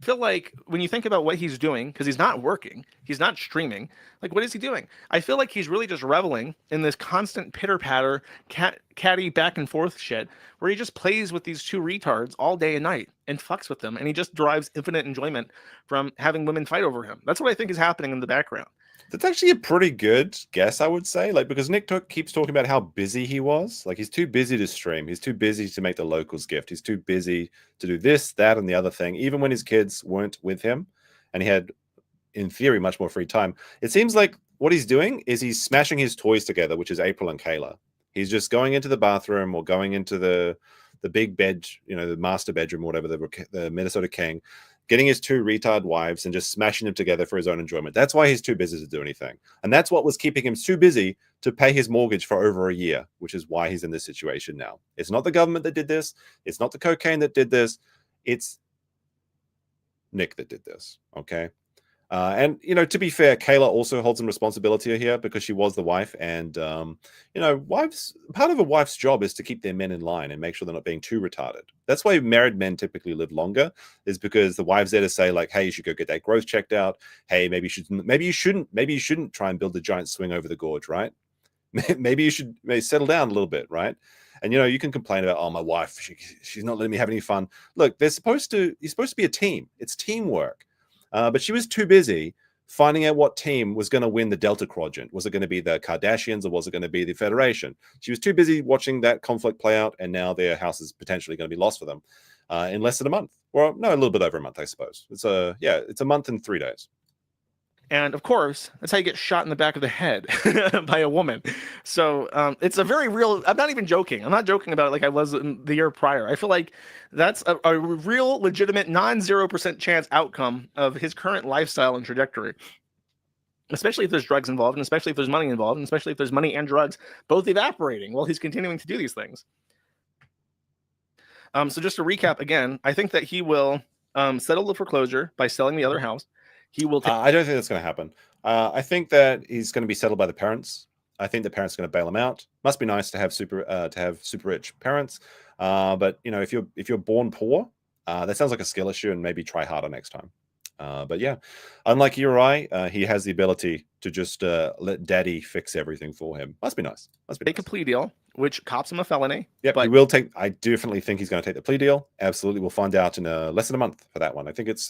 I feel like when you think about what he's doing, because he's not working, he's not streaming, like, what is he doing? I feel like he's really just reveling in this constant pitter-patter, catty back and forth shit, where he just plays with these 2 retards all day and night and fucks with them, and he just derives infinite enjoyment from having women fight over him. That's what I think is happening in the background. That's actually a pretty good guess, I would say. Like, because Nick keeps talking about how busy he was. Like, he's too busy to stream. He's too busy to make the locals gift. He's too busy to do this, that, and the other thing, even when his kids weren't with him. And he had, in theory, much more free time. It seems like what he's doing is he's smashing his toys together, which is April and Kayla. He's just going into the bathroom or going into the big bed, the master bedroom, or whatever, the Minnesota King, getting his 2 retard wives and just smashing them together for his own enjoyment. That's why he's too busy to do anything. And that's what was keeping him too busy to pay his mortgage for over a year, which is why he's in this situation now. It's not the government that did this. It's not the cocaine that did this. It's Nick that did this, okay? And to be fair, Kayla also holds some responsibility here because she was the wife, and wives. Part of a wife's job is to keep their men in line and make sure they're not being too retarded. That's why married men typically live longer, is because the wife's there to say like, "Hey, you should go get that growth checked out. Hey, maybe you shouldn't try and build a giant swing over the gorge, right? Maybe you should settle down a little bit, right?" And you can complain about, "Oh, my wife, she's not letting me have any fun." Look, you're supposed to be a team. It's teamwork. But she was too busy finding out what team was going to win the Delta Quadrant. Was it going to be the Kardashians or was it going to be the Federation? She was too busy watching that conflict play out, and now their house is potentially going to be lost for them in less than a month. Well, no, a little bit over a month, I suppose. It's a month and 3 days. And of course, that's how you get shot in the back of the head by a woman. So it's a very real. I'm not even joking. I'm not joking about it like I was in the year prior. I feel like that's a real, legitimate, non-0% chance outcome of his current lifestyle and trajectory. Especially if there's drugs involved, and especially if there's money involved, and especially if there's money and drugs both evaporating while he's continuing to do these things. So just to recap again, I think that he will settle the foreclosure by selling the other house. He will. I don't think that's going to happen. I think that he's going to be settled by the parents. I think the parents are going to bail him out. Must be nice to have super rich parents. But if you're born poor, that sounds like a skill issue, and maybe try harder next time. But yeah, unlike Uri, he has the ability to just let daddy fix everything for him. Must be nice. Take a plea deal, which cops him a felony. Yep, he will take. I definitely think he's going to take the plea deal. Absolutely, we'll find out in less than a month for that one. I think it's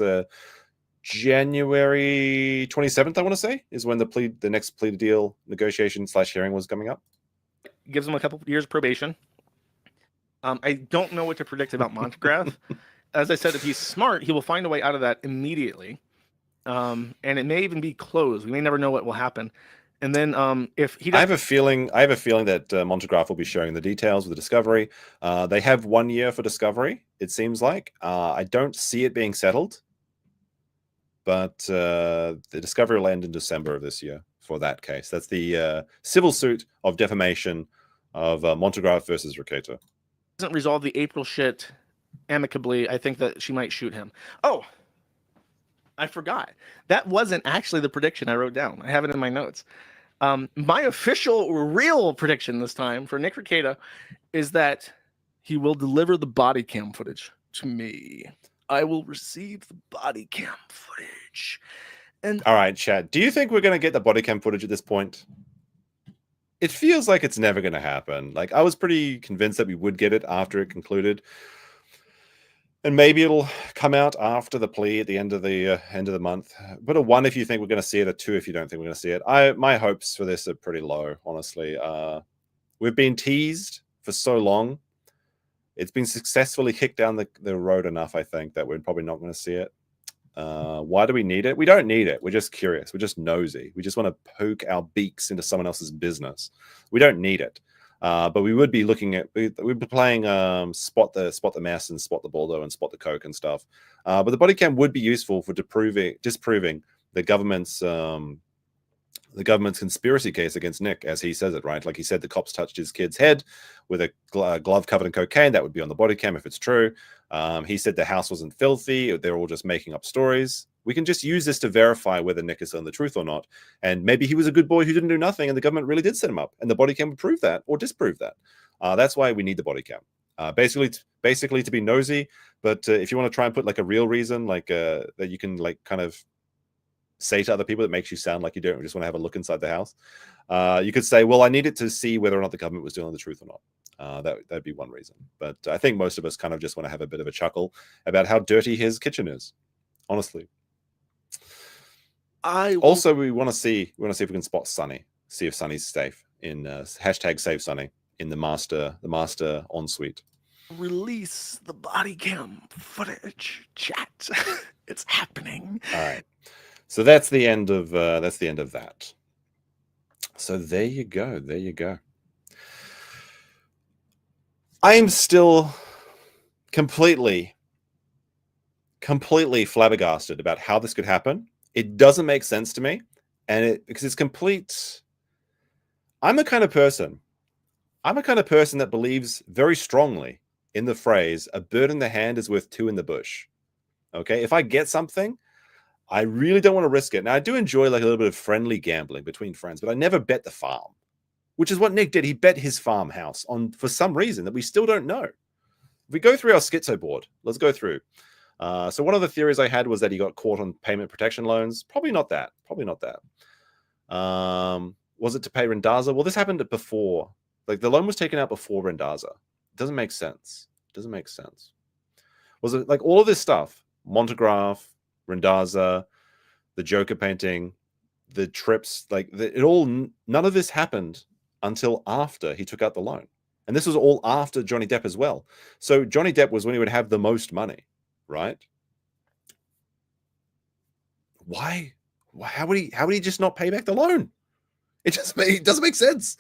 January 27th, I want to say, is when the next plea deal negotiation / hearing was coming up. Gives him a couple years probation. I don't know what to predict about Montegraph. As I said, if he's smart, he will find a way out of that immediately. And it may even be closed. We may never know what will happen. And then if he I have a feeling that Montegraph will be sharing the details of the discovery. They have 1 year for discovery, it seems like. I don't see it being settled. But the discovery will end in December of this year for that case. That's the civil suit of defamation of Montegraph versus Rekieta. Doesn't resolve the April shit amicably. I think that she might shoot him. Oh, I forgot. That wasn't actually the prediction I wrote down. I have it in my notes. My official, real prediction this time for Nick Rekieta is that he will deliver the body cam footage to me. I will receive the body cam footage. And all right, Chad, do you think we're going to get the body cam footage at this point? It feels like it's never going to happen. Like, I was pretty convinced that we would get it after it concluded. And maybe it'll come out after the plea at the end of the month. But a 1 if you think we're going to see it, a 2 if you don't think we're going to see it. My hopes for this are pretty low, honestly. We've been teased for so long. It's been successfully kicked down the road enough, I think, that we're probably not going to see it. Why do we need it? We don't need it. We're just curious. We're just nosy. We just want to poke our beaks into someone else's business. We don't need it. But we would be looking at, we'd be playing spot the mess and spot the Baldo and spot the coke and stuff. But the body cam would be useful for disproving the government's conspiracy case against Nick, as he says it, right? Like he said, the cops touched his kid's head with a glove covered in cocaine. That would be on the body cam if it's true. He said the house wasn't filthy. They're all just making up stories. We can just use this to verify whether Nick is telling the truth or not. And maybe he was a good boy who didn't do nothing and the government really did set him up. And the body cam would prove that or disprove that. That's why we need the body cam. Basically to be nosy. But if you want to try and put like a real reason, like that you can like kind of say to other people that makes you sound like you don't just want to have a look inside the house. You could say, well, I needed to see whether or not the government was doing the truth or not. That'd be one reason. But I think most of us kind of just want to have a bit of a chuckle about how dirty his kitchen is, honestly. Also, we want to see if we can spot Sunny, see if Sunny's safe in hashtag save Sunny in the master ensuite. Release the body cam footage, chat. It's happening. All right. So that's the end of that. So there you go. There you go. I am still completely flabbergasted about how this could happen. It doesn't make sense to me, because it's complete. I'm the kind of person that believes very strongly in the phrase, "A bird in the hand is worth two in the bush." Okay, if I get something, I really don't want to risk it. Now, I do enjoy like a little bit of friendly gambling between friends, but I never bet the farm, which is what Nick did. He bet his farmhouse on for some reason that we still don't know. If we go through our schizo board, let's go through. So one of the theories I had was that he got caught on payment protection loans. Probably not that. Probably not that. Was it to pay Rendaza? Well, this happened before. Like the loan was taken out before Rendaza. Doesn't make sense. Doesn't make sense. Was it like all of this stuff? Montagraph, Rendaza, the Joker painting, the trips, like none of this happened until after he took out the loan. And this was all after Johnny Depp as well. So Johnny Depp was when he would have the most money, right? Why? How would he just not pay back the loan? It doesn't make sense.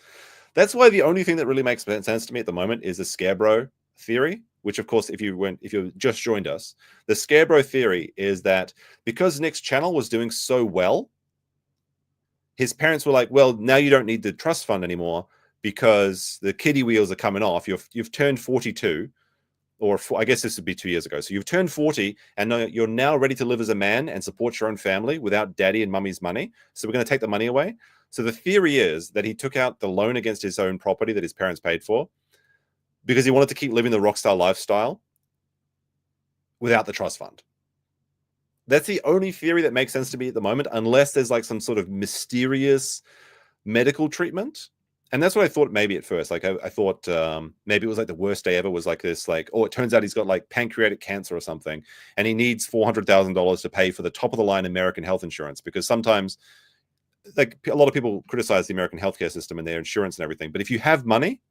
That's why the only thing that really makes sense to me at the moment is the Scarebro theory, which of course, if you just joined us, the Scarebro theory is that because Nick's channel was doing so well, his parents were like, well, now you don't need the trust fund anymore because the kiddie wheels are coming off. You've turned 42, I guess this would be 2 years ago. So you've turned 40 and you're now ready to live as a man and support your own family without daddy and mummy's money. So we're going to take the money away. So the theory is that he took out the loan against his own property that his parents paid for because he wanted to keep living the rockstar lifestyle without the trust fund. That's the only theory that makes sense to me at the moment, unless there's like some sort of mysterious medical treatment. And that's what I thought maybe at first. Like I thought maybe it was like the worst day ever was like this, like, oh, it turns out he's got like pancreatic cancer or something. And he needs $400,000 to pay for the top of the line American health insurance, because sometimes like a lot of people criticize the American healthcare system and their insurance and everything. But if you have money,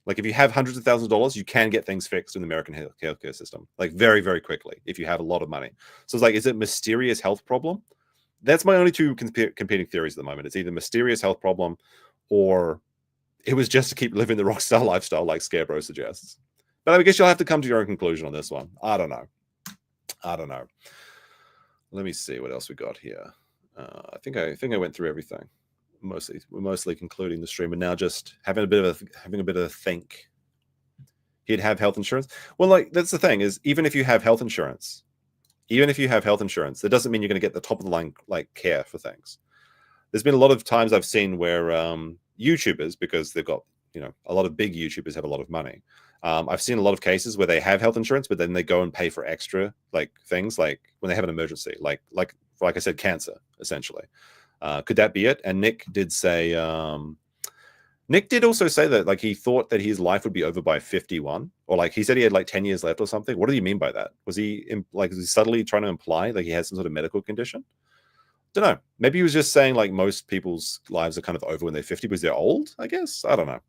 like if you have hundreds of thousands of dollars, you can get things fixed in the American healthcare system, like very, very quickly if you have a lot of money. So it's like, is it a mysterious health problem? That's my only two competing theories at the moment. It's either mysterious health problem or it was just to keep living the rockstar lifestyle like Scarebro suggests. But I guess you'll have to come to your own conclusion on this one. I don't know. Let me see what else we got here. I think I went through everything. We're mostly concluding the stream and now just having a bit of a think. He'd have health insurance. Well, like that's the thing is, even if you have health insurance, that doesn't mean you're going to get the top of the line like care for things. There's been a lot of times I've seen where YouTubers, because they've got, a lot of big YouTubers have a lot of money. I've seen a lot of cases where they have health insurance, but then they go and pay for extra like things, like when they have an emergency, like I said, cancer, essentially. Could that be it? And Nick did also say that like he thought that his life would be over by 51, or like he said he had like 10 years left or something. What did he mean by that? Was he subtly trying to imply like he had some sort of medical condition? Don't know. Maybe he was just saying like most people's lives are kind of over when they're 50 because they're old, I guess. I don't know.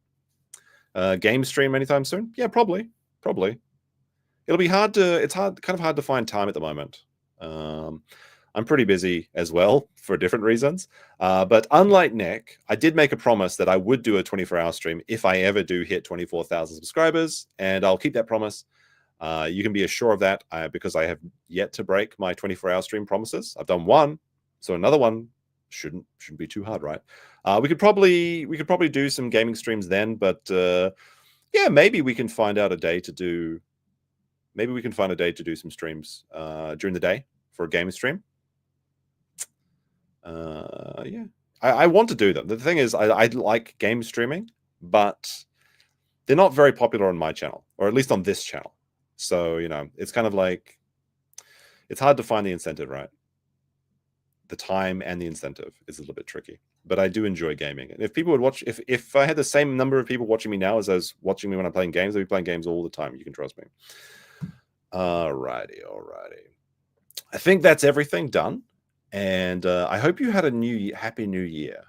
Game stream anytime soon? Yeah, probably. It'll be kind of hard to find time at the moment. I'm pretty busy as well for different reasons. But unlike Nick, I did make a promise that I would do a 24-hour stream if I ever do hit 24,000 subscribers, and I'll keep that promise. You can be assured of that because I have yet to break my 24-hour stream promises. I've done one, so another one shouldn't be too hard, right? We could probably do some gaming streams then, but yeah, maybe we can find out a day to do. Maybe we can find a day to do some streams during the day for a gaming stream. Yeah, I want to do them. The thing is, I like game streaming, but they're not very popular on my channel, or at least on this channel. So, it's kind of like, it's hard to find the incentive, right? The time and the incentive is a little bit tricky, but I do enjoy gaming. And if people would watch, if I had the same number of people watching me now as those watching me when I'm playing games, I'd be playing games all the time. You can trust me. Alrighty. I think that's everything done. And I hope you had a happy new year.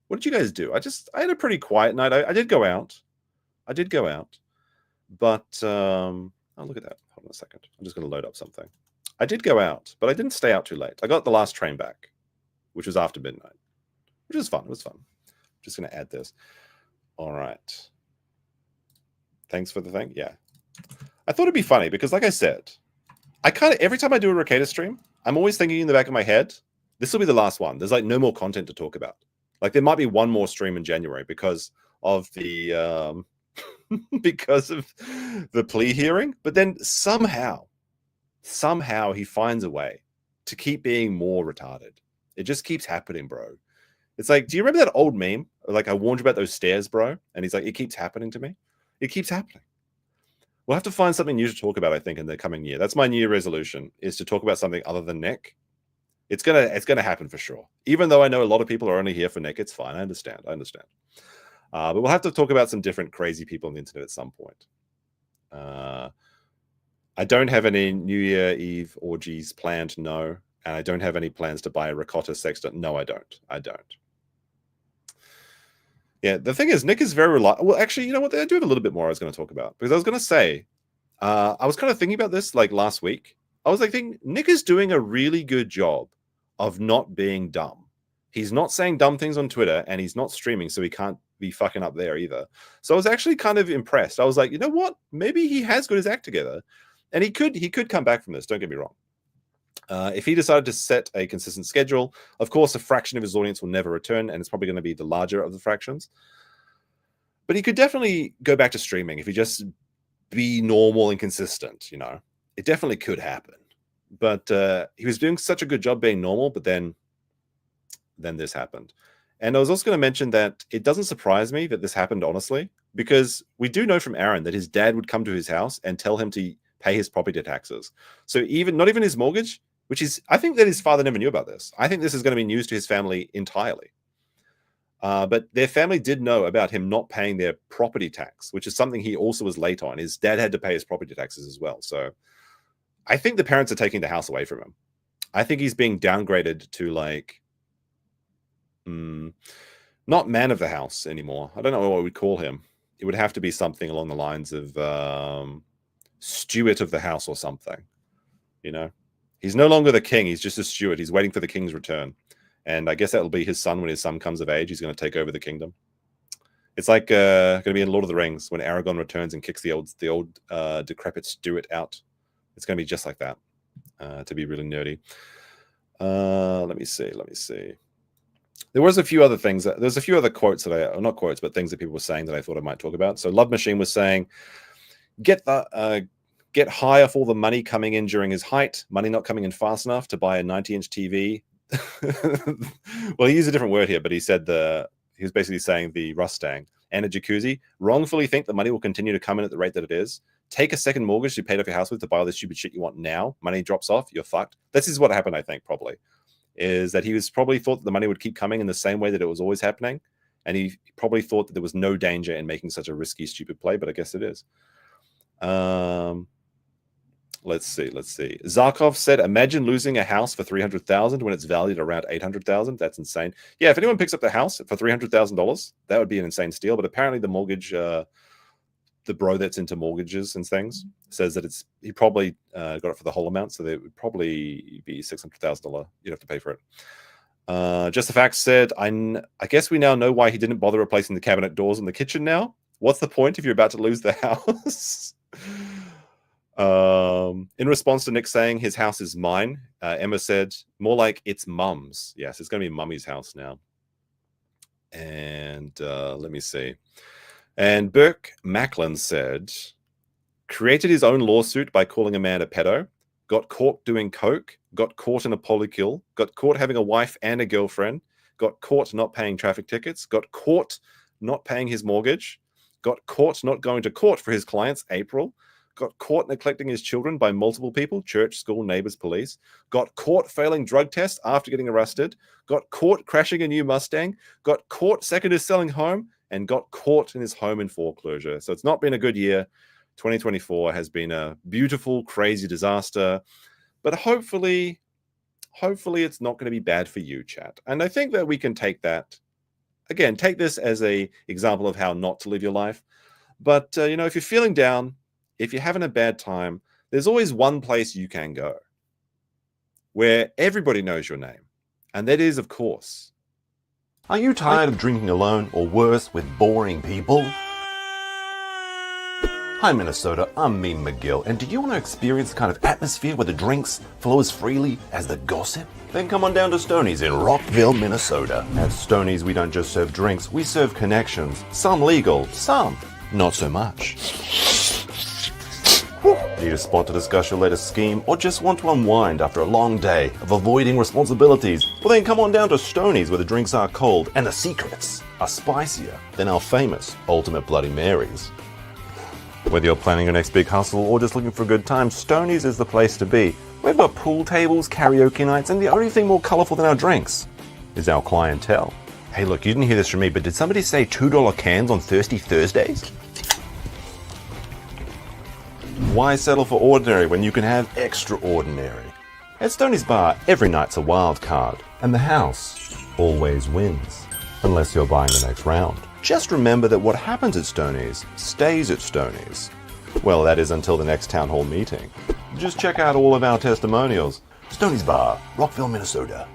What did you guys do? I had a pretty quiet night. I did go out. But oh, look at that. Hold on a second. I'm just going to load up something. I did go out, but I didn't stay out too late. I got the last train back, which was after midnight, which was fun. It was fun. Just going to add this. All right. Thanks for the thing. Yeah. I thought it'd be funny because, like I said, every time I do a Rekieta stream, I'm always thinking in the back of my head, this will be the last one. There's like no more content to talk about. Like there might be one more stream in January because of the plea hearing. But then somehow he finds a way to keep being more retarded. It just keeps happening, bro. It's like, do you remember that old meme? Like, I warned you about those stairs, bro. And he's like, it keeps happening to me. It keeps happening. We'll have to find something new to talk about, I think, in the coming year. That's my new year resolution, is to talk about something other than Nick. It's gonna happen for sure. Even though I know a lot of people are only here for Nick, it's fine. I understand. But we'll have to talk about some different crazy people on the internet at some point. I don't have any New Year Eve orgies planned, no. And I don't have any plans to buy a ricotta sextant. No, I don't. Yeah, the thing is, Nick is very reliable. Well, actually, you know what? I do have a little bit more I was going to talk about. Because I was going to say, I was kind of thinking about this like last week. I was like thinking, Nick is doing a really good job of not being dumb. He's not saying dumb things on Twitter, and he's not streaming, so he can't be fucking up there either. So I was actually kind of impressed. I was like, you know what? Maybe he has got his act together. And he could come back from this, don't get me wrong. If he decided to set a consistent schedule, of course, a fraction of his audience will never return, and it's probably going to be the larger of the fractions. But he could definitely go back to streaming if he just be normal and consistent, you know. It definitely could happen. But he was doing such a good job being normal, but then this happened. And I was also going to mention that it doesn't surprise me that this happened, honestly, because we do know from Aaron that his dad would come to his house and tell him to pay his property taxes. So not even his mortgage, which is, I think that his father never knew about this. I think this is going to be news to his family entirely. But their family did know about him not paying their property tax, which is something he also was late on. His dad had to pay his property taxes as well. So I think the parents are taking the house away from him. I think he's being downgraded to like, not man of the house anymore. I don't know what we'd call him. It would have to be something along the lines of steward of the house or something, you know. He's no longer the king. He's just a steward. He's waiting for the king's return. And I guess that'll be his son when his son comes of age. He's going to take over the kingdom. It's like going to be in Lord of the Rings when Aragorn returns and kicks the old decrepit steward out. It's going to be just like that, to be really nerdy. Let me see. There was a few other things. There's a few other quotes that not quotes, but things that people were saying that I thought I might talk about. So Love Machine was saying, get high off all the money coming in during his height, money not coming in fast enough to buy a 90-inch TV. Well, he used a different word here, but he said he was basically saying the Rustang and a jacuzzi. Wrongfully think the money will continue to come in at the rate that it is. Take a second mortgage you paid off your house with to buy all this stupid shit you want now. Money drops off, you're fucked. This is what happened, I think, probably. Is that he was probably thought that the money would keep coming in the same way that it was always happening. And he probably thought that there was no danger in making such a risky, stupid play, but I guess it is. Let's see. Zarkov said, imagine losing a house for $300,000 when it's valued around $800,000. That's insane. Yeah, if anyone picks up the house for $300,000, that would be an insane steal. But apparently the mortgage, the bro that's into mortgages and things, says that he probably got it for the whole amount. So it would probably be $600,000. You'd have to pay for it. Just the Fact said, I guess we now know why he didn't bother replacing the cabinet doors in the kitchen now. What's the point if you're about to lose the house? In response to Nick saying his house is mine, Emma said, more like it's mum's. Yes, it's going to be mummy's house now. And let me see. And Burke Macklin said, created his own lawsuit by calling a man a pedo, got caught doing coke, got caught in a polykill, got caught having a wife and a girlfriend, got caught not paying traffic tickets, got caught not paying his mortgage, got caught not going to court for his clients, April, got caught neglecting his children by multiple people, church, school, neighbors, police, got caught failing drug tests after getting arrested, got caught crashing a new Mustang, got caught second is selling home, and got caught in his home in foreclosure. So it's not been a good year. 2024 has been a beautiful, crazy disaster. But hopefully it's not going to be bad for you, chat. And I think that we can take that, again, take this as a example of how not to live your life. But, if you're feeling down, if you're having a bad time, there's always one place you can go where everybody knows your name. And that is, of course, are you tired of drinking alone, or worse, with boring people? Hi Minnesota, I'm Meme McGill, and do you want to experience the kind of atmosphere where the drinks flow as freely as the gossip? Then come on down to Stoney's in Rockville, Minnesota. At Stoney's, we don't just serve drinks, we serve connections. Some legal, some not so much. Need a spot to discuss your latest scheme, or just want to unwind after a long day of avoiding responsibilities? Well then come on down to Stoney's where the drinks are cold and the secrets are spicier than our famous Ultimate Bloody Marys. Whether you're planning your next big hustle or just looking for a good time, Stoney's is the place to be. We've got pool tables, karaoke nights, and the only thing more colourful than our drinks is our clientele. Hey look, you didn't hear this from me, but did somebody say $2 cans on Thirsty Thursdays? Why settle for ordinary when you can have extraordinary? At Stoney's Bar, every night's a wild card, and the house always wins. Unless you're buying the next round. Just remember that what happens at Stoney's stays at Stoney's. Well, that is until the next town hall meeting. Just check out all of our testimonials. Stoney's Bar, Rockville, Minnesota.